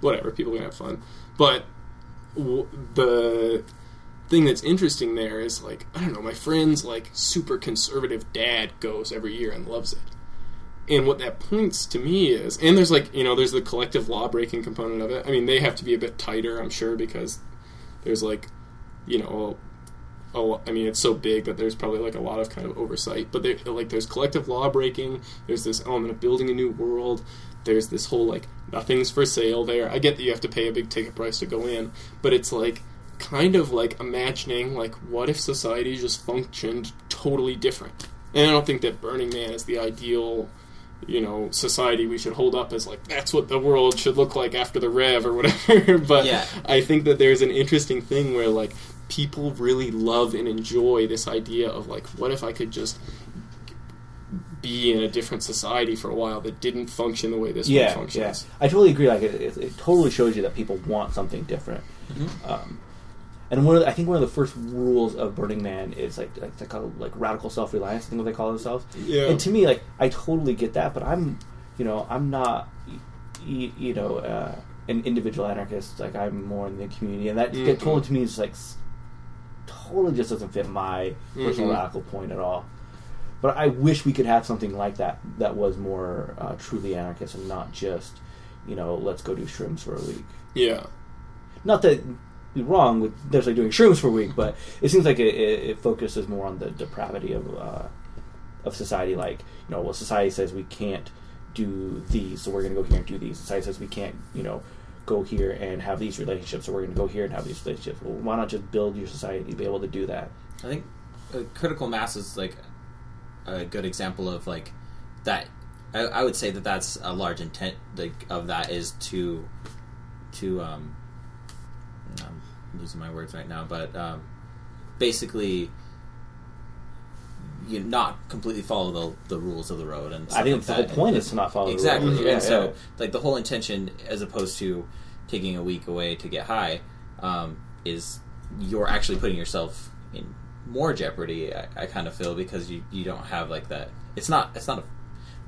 Speaker 5: Whatever, people can have fun. But the thing that's interesting there is, like, I don't know, my friend's, like, super conservative dad goes every year and loves it. And what that points to me is, and there's, like, you know, there's the collective law-breaking component of it. I mean, they have to be a bit tighter, I'm sure, because there's, like, you know, I mean, it's so big that there's probably, like, a lot of kind of oversight. But, there's collective law-breaking, there's this element of building a new world, there's this whole, like, nothing's for sale there. I get that you have to pay a big ticket price to go in, but it's, like, kind of, like, imagining, like, what if society just functioned totally different? And I don't think that Burning Man is the ideal, you know, society we should hold up as, like, that's what the world should look like after the Rev or whatever. But I think that there's an interesting thing where, like, people really love and enjoy this idea of, like, what if I could just be in a different society for a while that didn't function the way this one functions.
Speaker 4: I totally agree. Like, it totally shows you that people want something different. And I think one of the first rules of Burning Man is like they call it, like, radical self-reliance. I think what they call themselves. Yeah. And to me, like, I totally get that, but I'm not, an individual anarchist. Like, I'm more in the community, and that totally to me is like totally just doesn't fit my personal radical point at all. But I wish we could have something like that was more truly anarchist and not just, you know, let's go do shrooms for a week. Yeah. Not that you're wrong with necessarily doing shrooms for a week, but it seems like it focuses more on the depravity of society. Like, you know, well, society says we can't do these, so we're going to go here and do these. Society says we can't, you know, go here and have these relationships, so we're going to go here and have these relationships. Well, why not just build your society to be able to do that?
Speaker 6: I think critical mass is, like, a good example of, like, that. I would say that that's a large intent, like, of that is to I'm losing my words right now, but basically you not completely follow the rules of the road. And
Speaker 4: I think the whole point is to not follow
Speaker 6: exactly.
Speaker 4: the rules.
Speaker 6: And so, like, the whole intention, as opposed to taking a week away to get high, is you're actually putting yourself in more jeopardy. I kind of feel, because you don't have, like, that. It's not a.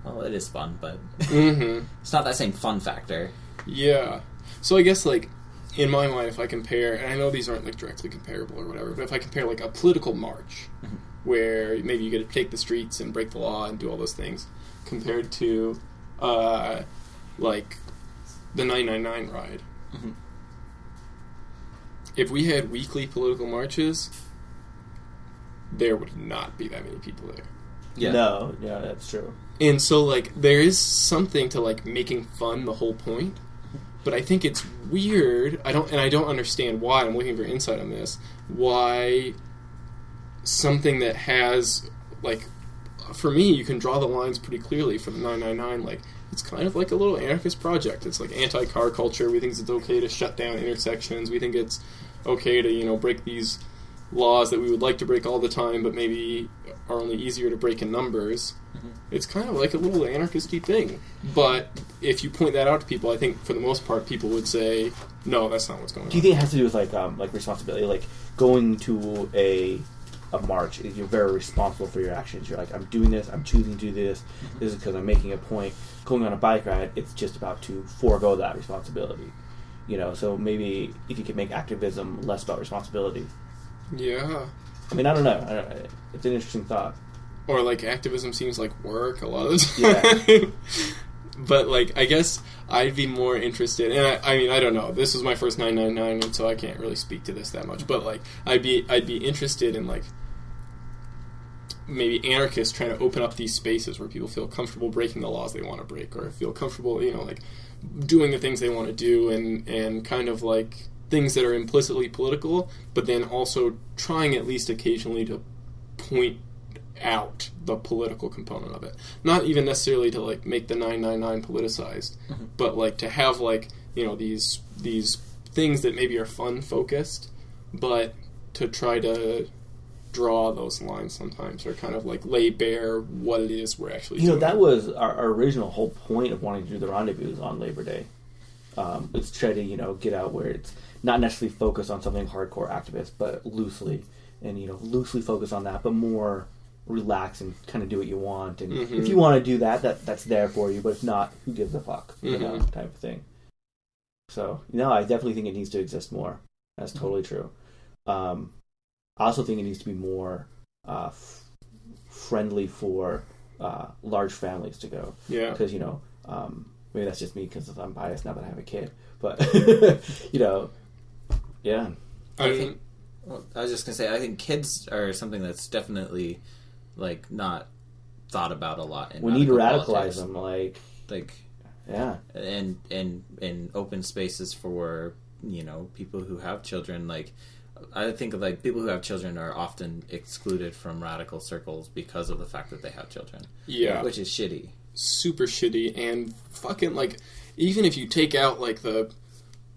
Speaker 6: Well, it is fun, but it's not that same fun factor.
Speaker 5: Yeah. So I guess, like, in my mind, if I compare, and I know these aren't, like, directly comparable or whatever, but if I compare, like, a political march, where maybe you get to take the streets and break the law and do all those things, compared to, like, the 999 ride. If we had weekly political marches, there would not be that many people there.
Speaker 4: Yeah. No, yeah, that's true.
Speaker 5: And so, like, there is something to, like, making fun the whole point. But I think it's weird. I don't understand why. I'm looking for insight on this. Why something that has, like, for me, you can draw the lines pretty clearly for the 999. Like, it's kind of like a little anarchist project. It's like anti-car culture. We think it's okay to shut down intersections. We think it's okay to, you know, break these laws that we would like to break all the time, but maybe are only easier to break in numbers. It's kind of like a little anarchisty thing. But if you point that out to people, I think for the most part people would say, no, that's not what's going on.
Speaker 4: Do you think it has to do with, like responsibility, like going to a a march is you're very responsible for your actions. You're like, I'm doing this, I'm choosing to do this. This is because I'm making a point. Going on a bike ride, it's just about to forego that responsibility. So maybe if you could make activism less about responsibility.
Speaker 5: Yeah.
Speaker 4: I mean, I don't know. It's an interesting thought.
Speaker 5: Or, like, activism seems like work a lot of the time. Yeah. But, like, I guess I'd be more interested, and I mean, I don't know. This was my first 999, and so I can't really speak to this that much. But, like, I'd be interested in, like, maybe anarchists trying to open up these spaces where people feel comfortable breaking the laws they want to break, or feel comfortable, like, doing the things they want to do, and kind of, like, things that are implicitly political, but then also trying at least occasionally to point out the political component of it. Not even necessarily to, like, make the 999 politicized, but, like, to have, like, these things that maybe are fun focused, but to try to draw those lines sometimes, or kind of, like, lay bare what it is we're actually doing.
Speaker 4: That was our original whole point of wanting to do the rendezvous on Labor Day. It's try to, get out where it's not necessarily focused on something hardcore activist, but loosely, and, loosely focus on that, but more relax and kind of do what you want. And if you want to do that's there for you, but if not, who gives a fuck, type of thing. So, I definitely think it needs to exist more. That's totally true. I also think it needs to be more friendly for large families to go. Yeah. Because, maybe that's just me because I'm biased now that I have a kid. But, yeah.
Speaker 6: I was just going to say, I think kids are something that's definitely, like, not thought about a lot.
Speaker 4: We need to radicalize them,
Speaker 6: yeah. And open spaces for, people who have children, like, I think of, like, people who have children are often excluded from radical circles because of the fact that they have children.
Speaker 5: Yeah.
Speaker 6: Which is shitty.
Speaker 5: Super shitty, and fucking, like, even if you take out, like, the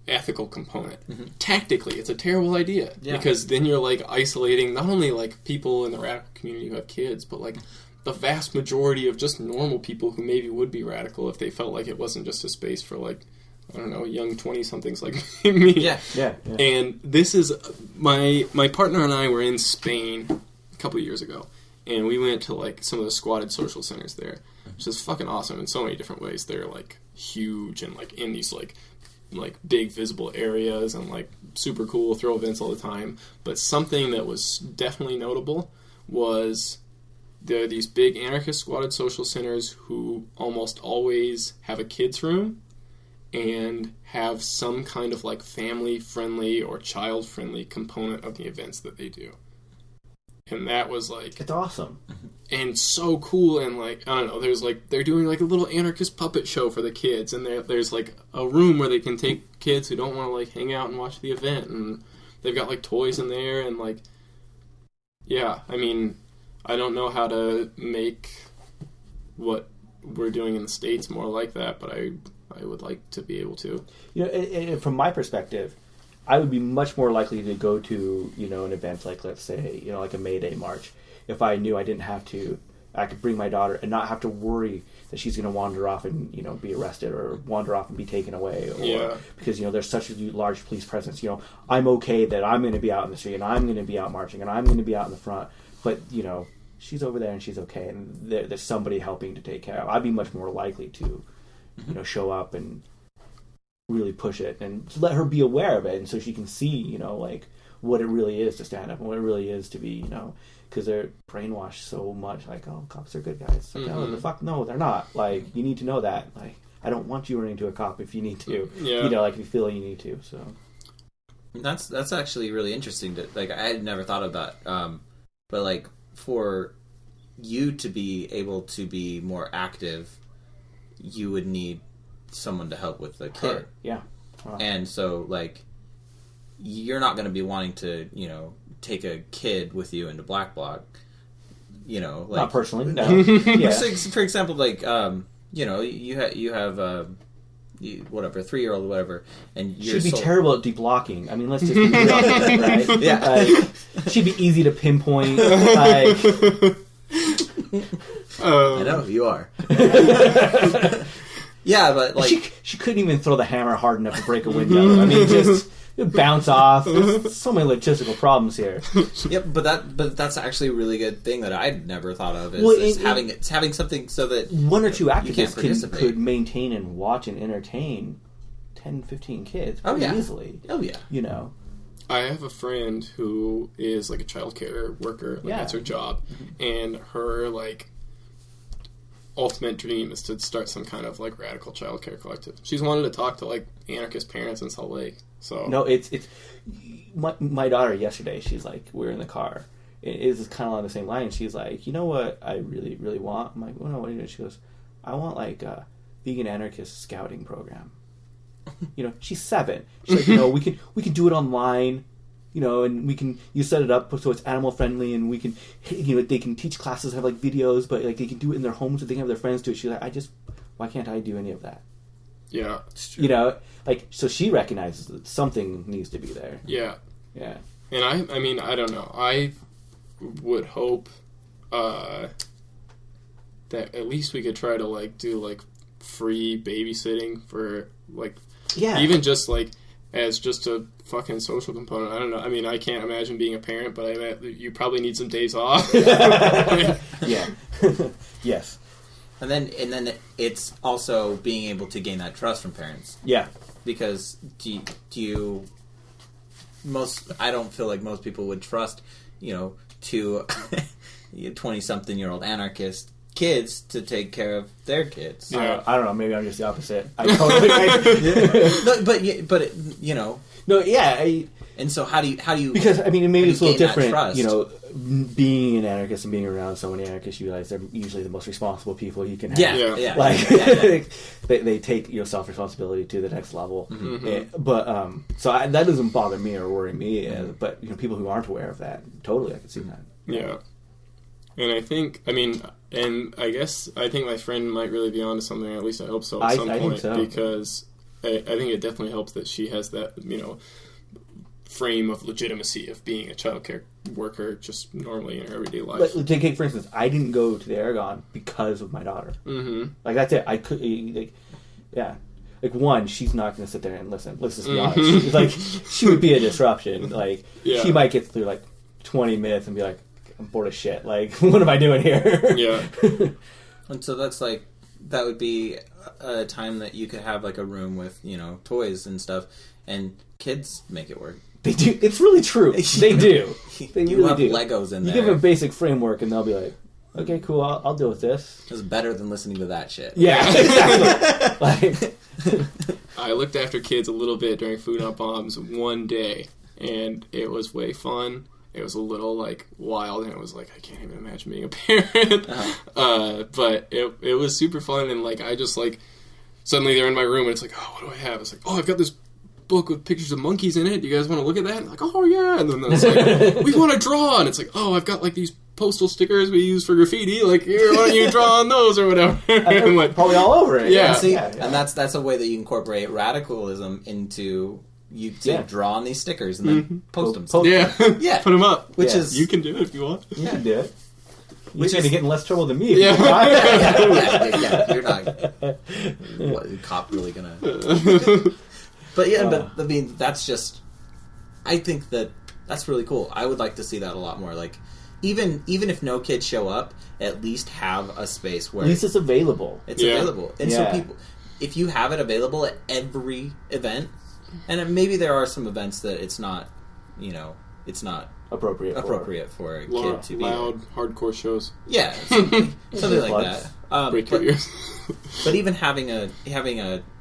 Speaker 5: ethical component, tactically, it's a terrible idea. Yeah. Because then you're, like, isolating not only, like, people in the radical community who have kids, but, like, the vast majority of just normal people who maybe would be radical if they felt like it wasn't just a space for, like, I don't know, young 20-somethings like me.
Speaker 6: Yeah.
Speaker 5: And this is... My partner and I were in Spain a couple of years ago, and we went to, like, some of the squatted social centers there, which is fucking awesome in so many different ways. They're, like, huge and, like, in these, like big visible areas and, like, super cool, throw events all the time. But something that was definitely notable was there are these big anarchist squatted social centers who almost always have a kids' room and have some kind of, like, family-friendly or child-friendly component of the events that they do. And that was, like...
Speaker 4: It's awesome.
Speaker 5: And so cool, and, like, I don't know, there's, like, they're doing, like, a little anarchist puppet show for the kids, and there's, like, a room where they can take kids who don't want to, like, hang out and watch the event, and they've got, like, toys in there, and, like... Yeah, I mean, I don't know how to make what we're doing in the States more like that, but I would like to be able to.
Speaker 4: And from my perspective, I would be much more likely to go to, an event like, let's say, like a May Day march, if I knew I could bring my daughter and not have to worry that she's going to wander off and, be arrested or wander off and be taken away. Or, because, there's such a large police presence. I'm okay that I'm going to be out in the street and I'm going to be out marching and I'm going to be out in the front. But, she's over there and she's okay. And there's somebody helping to take care of. I'd be much more likely to, show up and really push it and let her be aware of it, and so she can see, like, what it really is to stand up and what it really is to be, because they're brainwashed so much, like, oh, cops are good guys. Like, oh, the fuck, no, they're not. Like, you need to know that. Like, I don't want you running to a cop if you need to. Yeah. Like, if you feel you need to. So
Speaker 6: that's actually really interesting. I had never thought of that. But, like, for you to be able to be more active, you would need someone to help with the kid.
Speaker 4: Her. Yeah.
Speaker 6: And so, like, you're not going to be wanting to, take a kid with you into Black Bloc, like...
Speaker 4: Not personally, no. Yeah.
Speaker 6: For example, like, you have whatever, 3-year-old, whatever, and you're...
Speaker 4: She'd be terrible at deblocking. I mean, let's just be real, right? Yeah. She'd be easy to pinpoint, like...
Speaker 6: I know, you are. Yeah, but, like...
Speaker 4: She couldn't even throw the hammer hard enough to break a window. I mean, just bounce off. There's so many logistical problems here.
Speaker 6: Yep, but that's actually a really good thing that I'd never thought of is having something so that
Speaker 4: one or two activists
Speaker 6: could
Speaker 4: maintain and watch and entertain 10, 15 kids easily.
Speaker 6: Oh yeah.
Speaker 4: You know.
Speaker 5: I have a friend who is like a child care worker. Like that's her job, and her like ultimate dream is to start some kind of like radical child care collective. She's wanted to talk to like anarchist parents in Salt Lake. So
Speaker 4: no, it's my daughter yesterday. She's like, we're in the car. It's kind of on the same line. She's like, you know what I really really want? I'm like, well, no, what do you do? She goes, I want like a vegan anarchist scouting program. You know, she's 7. She's like, you know, we can do it online, you know, and you set it up so it's animal friendly, and we can, you know, they can teach classes, have like videos, but like they can do it in their homes, so they can have their friends do it. She's like, why can't I do any of that?
Speaker 5: Yeah,
Speaker 4: you know, like, so she recognizes that something needs to be there.
Speaker 5: Yeah,
Speaker 4: yeah.
Speaker 5: And I mean, I don't know. I would hope that at least we could try to like do like free babysitting for like. Yeah. Even just, like, as just a fucking social component. I don't know. I mean, I can't imagine being a parent, but I bet you probably need some days off.
Speaker 4: Yeah. Yes.
Speaker 6: And then it's also being able to gain that trust from parents.
Speaker 4: Yeah.
Speaker 6: Because I don't feel like most people would trust, you know, 2 20-something-year-old anarchist kids to take care of their kids.
Speaker 4: Yeah. I don't know. Maybe I'm just the opposite. I totally.
Speaker 6: But you know.
Speaker 4: No. Yeah.
Speaker 6: And so how do you?
Speaker 4: Because I mean, maybe it's a little different. You know, being an anarchist and being around so many anarchists, you realize they're usually the most responsible people you can have.
Speaker 6: Yeah.
Speaker 4: Like they take self responsibility to the next level. Mm-hmm. But so that doesn't bother me or worry me. But you know, people who aren't aware of that, totally, I can see that.
Speaker 5: Yeah. And I think, I mean, and I guess I think my friend might really be onto something. At least I hope so at some point, because I think it definitely helps that she has that, you know, frame of legitimacy of being a child care worker just normally in her everyday life.
Speaker 4: But take, for instance, I didn't go to the Aragon because of my daughter. Mm-hmm. Like, that's it. I could, like, yeah. Like, one, she's not going to sit there and listen. Let's just be honest. Like, she would be a disruption. Like, she might get through, like, 20 minutes and be like, I'm bored of shit. Like, what am I doing here?
Speaker 5: Yeah.
Speaker 6: And so that's like, that would be a time that you could have like a room with, you know, toys and stuff, and kids make it work.
Speaker 4: They do. It's really true. They do. They
Speaker 6: you
Speaker 4: really
Speaker 6: have
Speaker 4: do.
Speaker 6: Legos in there.
Speaker 4: You give them a basic framework, and they'll be like, okay, cool, I'll deal with this.
Speaker 6: It's better than listening to that shit.
Speaker 4: Yeah, exactly.
Speaker 5: I looked after kids a little bit during Food Not Bombs one day, and it was way fun. It was a little, like, wild, and it was like, I can't even imagine being a parent. But it was super fun, and, like, I just, like, suddenly they're in my room, and it's like, oh, what do I have? It's like, oh, I've got this book with pictures of monkeys in it. Do you guys want to look at that? And I'm like, oh, yeah. And then it's like, we want to draw. And it's like, oh, I've got, like, these postal stickers we use for graffiti. Like, here, why don't you draw on those or whatever?
Speaker 4: I'm like, probably all over it.
Speaker 5: Yeah.
Speaker 6: See, and that's a way that you incorporate radicalism into... You draw on these stickers and then post them.
Speaker 5: Yeah, put them up.
Speaker 6: Which is
Speaker 5: you can do it if you want.
Speaker 4: You can do it. You're going to get in less trouble than me.
Speaker 6: Yeah, you're not. What, the cop really gonna? But but I mean, that's just. I think that's really cool. I would like to see that a lot more. Like, even if no kids show up, at least have a space where
Speaker 4: at least it's available.
Speaker 6: It's available, and so people, if you have it available at every event. And maybe there are some events that it's not, you know, it's not appropriate for a kid to be
Speaker 5: loud, hardcore shows.
Speaker 6: Yeah, something like that.
Speaker 5: Break your ears.
Speaker 6: But even having a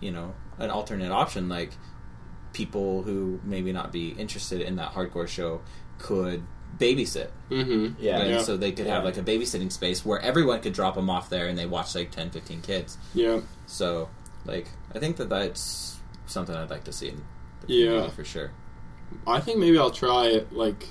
Speaker 6: you know, an alternate option, like people who maybe not be interested in that hardcore show could babysit.
Speaker 5: Mm-hmm.
Speaker 6: Yeah. So they could have like a babysitting space where everyone could drop them off there and they watch like 10, 15 kids.
Speaker 5: Yeah.
Speaker 6: So, like, I think that's something I'd like to see in the community, for sure.
Speaker 5: I think maybe I'll try it, like,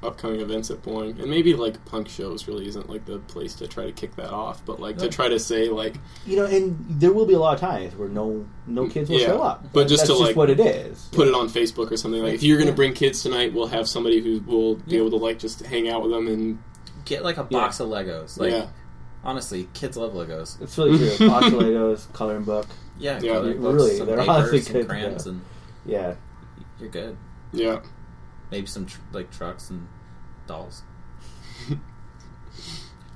Speaker 5: upcoming events at Boing. And maybe, like, punk shows really isn't, like, the place to try to kick that off. But, like, to try to say, like...
Speaker 4: You know, and there will be a lot of times where no kids will show up.
Speaker 5: But just
Speaker 4: that's
Speaker 5: to, like...
Speaker 4: what it is.
Speaker 5: Put it on Facebook or something. Like, if you're going to bring kids tonight, we'll have somebody who will be able to, like, just hang out with them and...
Speaker 6: Get, like, a box of Legos. Like, honestly, kids love Legos.
Speaker 4: It's really true. Box of Legos, coloring book.
Speaker 6: Yeah,
Speaker 4: really, they're honestly good.
Speaker 6: Crayons and you're good.
Speaker 5: Yeah.
Speaker 6: Maybe some trucks and dolls.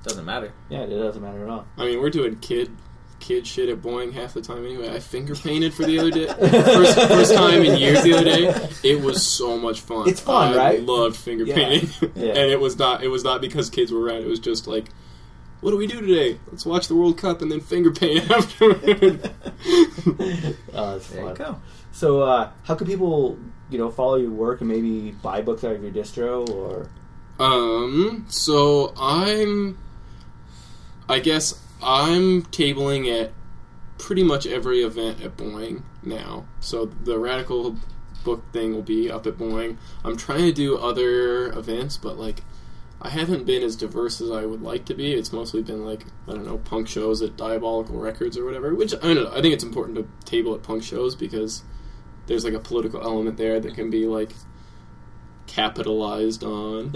Speaker 6: Doesn't matter.
Speaker 4: Yeah, it doesn't matter at all.
Speaker 5: I mean, we're doing kid shit at Boing half the time anyway. I finger painted for the other day. First time in years the other day. It was so much fun.
Speaker 4: It's fun, right?
Speaker 5: I loved finger painting.
Speaker 4: Yeah.
Speaker 5: And it was not because kids were around. It was just like, what do we do today? Let's watch the World Cup and then finger paint afterward.
Speaker 4: That's
Speaker 6: There
Speaker 4: fun.
Speaker 6: you go.
Speaker 4: So, how can people, follow your work and maybe buy books out of your distro, or?
Speaker 5: So I guess I'm tabling at pretty much every event at Boing now. So the Radical book thing will be up at Boing. I'm trying to do other events, but I haven't been as diverse as I would like to be. It's mostly been punk shows at Diabolical Records or whatever, which I don't know. I think it's important to table at punk shows because there's a political element there that can be capitalized on.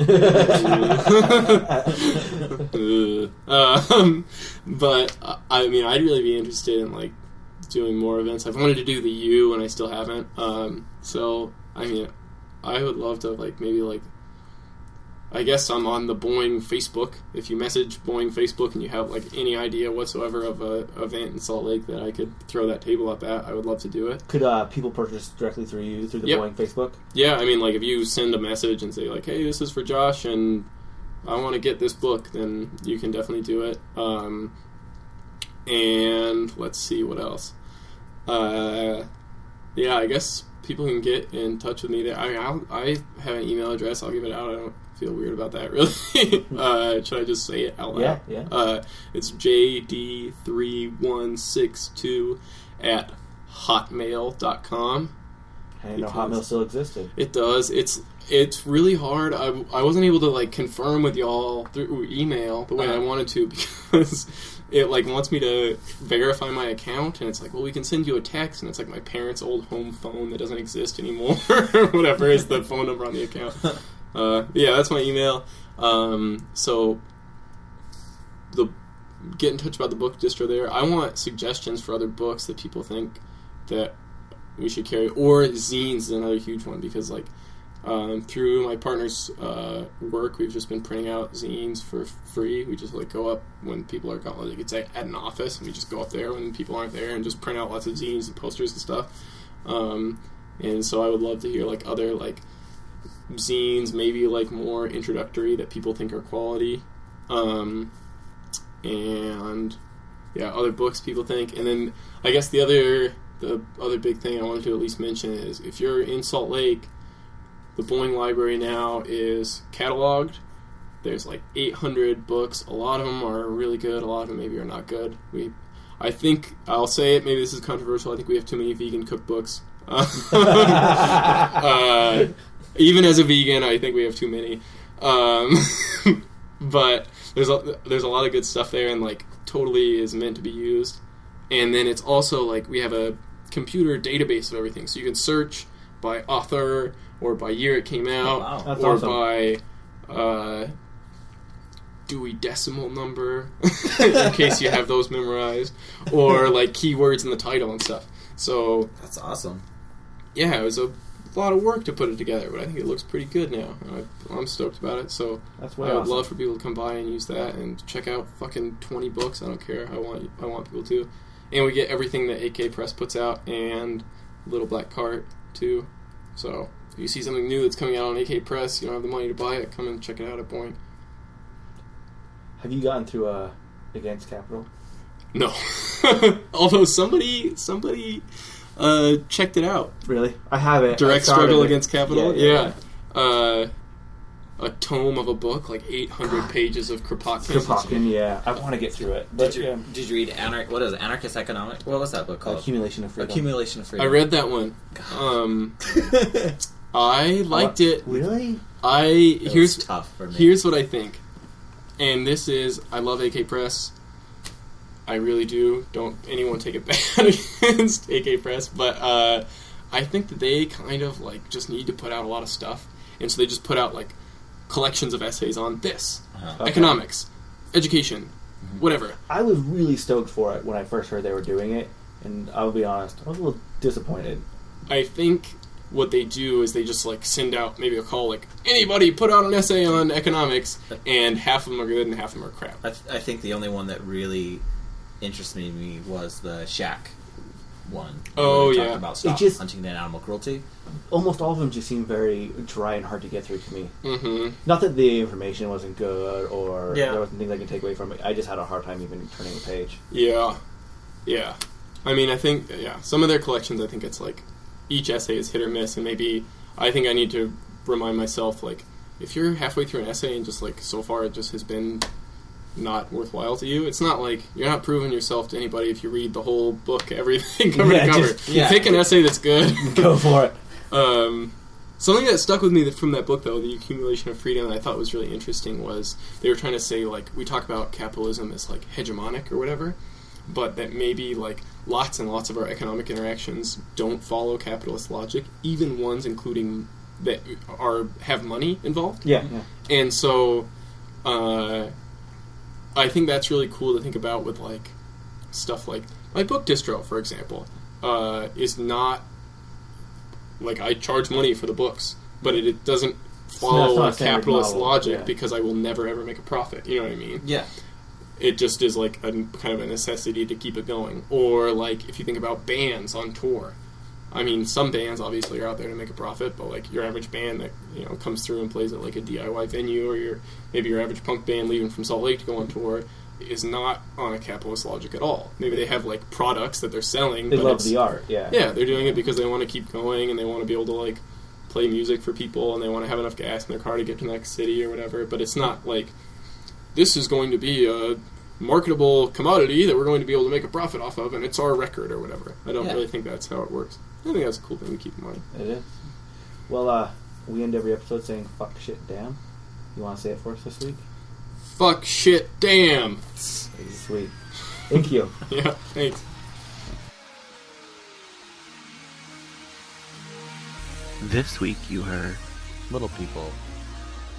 Speaker 5: But I mean, I'd really be interested in doing more events. I've wanted to do the U and I still haven't. So I mean, I would love to maybe I guess I'm on the Boing Facebook. If you message Boing Facebook and you have any idea whatsoever of a event in Salt Lake that I could throw that table up at, I would love to do it.
Speaker 4: Could people purchase directly through you through the Boing Facebook?
Speaker 5: Yeah, I mean, if you send a message and say hey, this is for Josh and I want to get this book, then you can definitely do it. And let's see what else. Yeah, I guess people can get in touch with me there. I mean, I have an email address. I'll give it out. I don't feel weird about that, really. Should I just say it out loud?
Speaker 4: Yeah.
Speaker 5: It's jd3162@hotmail.com.
Speaker 4: I didn't know Hotmail still existed.
Speaker 5: It does. It's really hard. I wasn't able to confirm with y'all through email the way I wanted to because it wants me to verify my account, and it's well, we can send you a text, and it's my parents' old home phone that doesn't exist anymore. Whatever is the phone number on the account. Yeah, that's my email. So get in touch about the book distro there. I want suggestions for other books that people think that we should carry, or zines is another huge one because through my partner's work, we've just been printing out zines for free. We just go up when people are gone. It's at an office, and we just go up there when people aren't there and just print out lots of zines and posters and stuff. And so I would love to hear other zines, maybe more introductory that people think are quality, and yeah, other books people think. And then I guess the other big thing I wanted to at least mention is if you're in Salt Lake, the Boing Library now is cataloged. There's 800 books. A lot of them are really good. A lot of them maybe are not good. I think I'll say it. Maybe this is controversial. I think we have too many vegan cookbooks. Even as a vegan, I think we have too many. But there's a lot of good stuff there, and totally is meant to be used. And then it's also we have a computer database of everything, so you can search by author or by year it came out,
Speaker 4: That's
Speaker 5: or
Speaker 4: awesome.
Speaker 5: by Dewey Decimal number, in case you have those memorized, or keywords in the title and stuff. So
Speaker 6: That's awesome.
Speaker 5: yeah, it was a lot of work to put it together, but I think it looks pretty good now. I'm stoked about it. So
Speaker 4: That's
Speaker 5: I would love for people to come by and use that and check out fucking 20 books. I don't care. I want people to. And we get everything that AK Press puts out and Little Black Cart too. So if you see something new that's coming out on AK Press, you don't have the money to buy it, come and check it out at Boing.
Speaker 4: Have you gotten through Against Capital?
Speaker 5: No. Although somebody checked it out.
Speaker 4: Really? I haven't.
Speaker 5: Direct Struggle Against Capital?
Speaker 4: Yeah.
Speaker 5: A tome of a book, 800 pages of Kropotkin.
Speaker 4: Kropotkin, yeah. I want to get through it. But,
Speaker 6: Did you read Anarchist Economic? What was that book called?
Speaker 4: Accumulation of Freedom.
Speaker 6: Accumulation of Freedom.
Speaker 5: I read that one. I liked it.
Speaker 4: Really?
Speaker 6: It was tough for me.
Speaker 5: Here's what I think. And this is, I love AK Press. I really do. Don't anyone take it bad against AK Press. But I think that they kind of just need to put out a lot of stuff. And so they just put out collections of essays on this. Economics, education, whatever.
Speaker 4: I was really stoked for it when I first heard they were doing it. And I'll be honest, I was a little disappointed.
Speaker 5: I think what they do is they just like send out maybe a call like, anybody put out an essay on economics, and half of them are good and half of them are crap.
Speaker 6: I think the only one that really interested me was the Shaq one.
Speaker 5: Oh, yeah.
Speaker 6: Talked about stop hunting and animal cruelty.
Speaker 4: Almost all of them just seem very dry and hard to get through to me.
Speaker 5: Mm-hmm.
Speaker 4: Not that the information wasn't good or
Speaker 6: Yeah.
Speaker 4: there wasn't things I could take away from it. I just had a hard time even turning a page.
Speaker 5: Yeah. I mean, I think, some of their collections, I think it's like, each essay is hit or miss, and maybe I think I need to remind myself, like, if you're halfway through an essay and just, like, so far it just has been not worthwhile to you, it's not like, you're not proving yourself to anybody if you read the whole book, everything cover to cover. Pick an essay that's good.
Speaker 4: Go for it.
Speaker 5: Something that stuck with me from that book, though, The Accumulation of Freedom, that I thought was really interesting was they were trying to say, like, we talk about capitalism as, like, hegemonic or whatever, but that maybe, like, lots and lots of our economic interactions don't follow capitalist logic, even ones including that have money involved.
Speaker 4: Yeah.
Speaker 5: And so I think that's really cool to think about with, like, stuff like my book distro, for example, is not like I charge money for the books, but it doesn't follow a capitalist logic because I will never ever make a profit. You know what I mean?
Speaker 6: Yeah.
Speaker 5: It just is like a kind of a necessity to keep it going. Or like if you think about bands on tour, I mean, some bands obviously are out there to make a profit, but like your average band that comes through and plays at like a DIY venue, or maybe your average punk band leaving from Salt Lake to go on tour, is not on a capitalist logic at all. Maybe they have like products that they're selling.
Speaker 4: They love the art. Yeah,
Speaker 5: they're doing it because they want to keep going and they want to be able to like play music for people and they want to have enough gas in their car to get to the next city or whatever. But it's not like this is going to be a marketable commodity that we're going to be able to make a profit off of, and it's our record or whatever. I don't really think that's how it works. I think that's a cool thing to keep in mind.
Speaker 4: It is. Well, we end every episode saying "fuck, shit, damn." You want to say it for us this week?
Speaker 5: Fuck, shit, damn.
Speaker 4: Sweet. Thank you.
Speaker 5: Yeah, thanks.
Speaker 2: This week you heard
Speaker 3: Little People,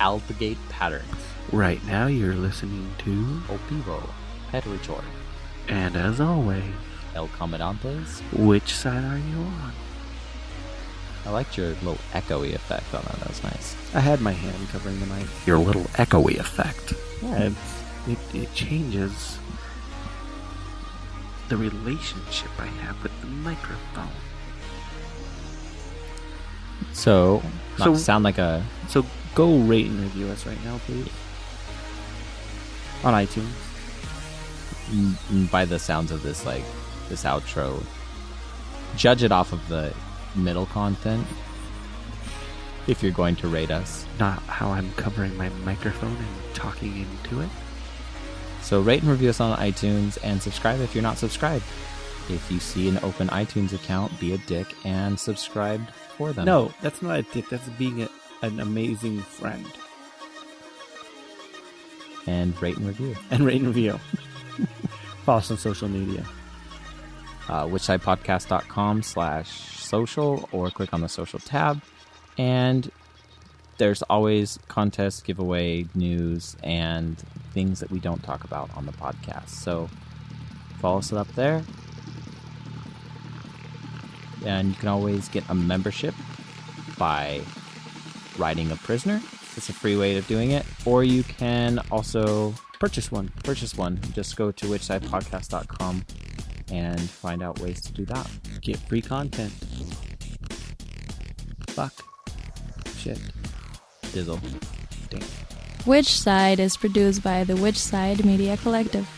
Speaker 3: Alligate Patterns,
Speaker 2: Right Now you're listening to
Speaker 3: Opivo, Petrichor,
Speaker 2: and as always,
Speaker 3: El Comandantes.
Speaker 2: which side are you on?
Speaker 3: I liked your little echoey effect on that. That was nice.
Speaker 2: I had my hand covering the mic. Your little echoey effect. Yeah, it changes the relationship I have with the microphone.
Speaker 3: So, not to sound like a...
Speaker 2: So go rate and review us right now, please. On iTunes.
Speaker 3: By the sounds of this, like, this outro, judge it off of the middle content if you're going to rate us.
Speaker 2: Not how I'm covering my microphone and talking into it.
Speaker 3: So rate and review us on iTunes and subscribe if you're not subscribed. If you see an open iTunes account, be a dick and subscribe for them.
Speaker 2: No, that's not a dick. That's being an amazing friend.
Speaker 3: And rate and review.
Speaker 2: And rate and review. Follow us on social media.
Speaker 3: whichsidepodcast.com/social, or click on the social tab. And there's always contests, giveaway, news, and things that we don't talk about on the podcast. So follow us up there. And you can always get a membership by writing a prisoner. It's a free way of doing it. Or you can also
Speaker 2: Purchase one.
Speaker 3: Just go to whichsidepodcast.com and find out ways to do that.
Speaker 2: Get free content. Fuck. Shit.
Speaker 3: Dizzle.
Speaker 2: Damn.
Speaker 1: Which Side is produced by the Which Side Media Collective.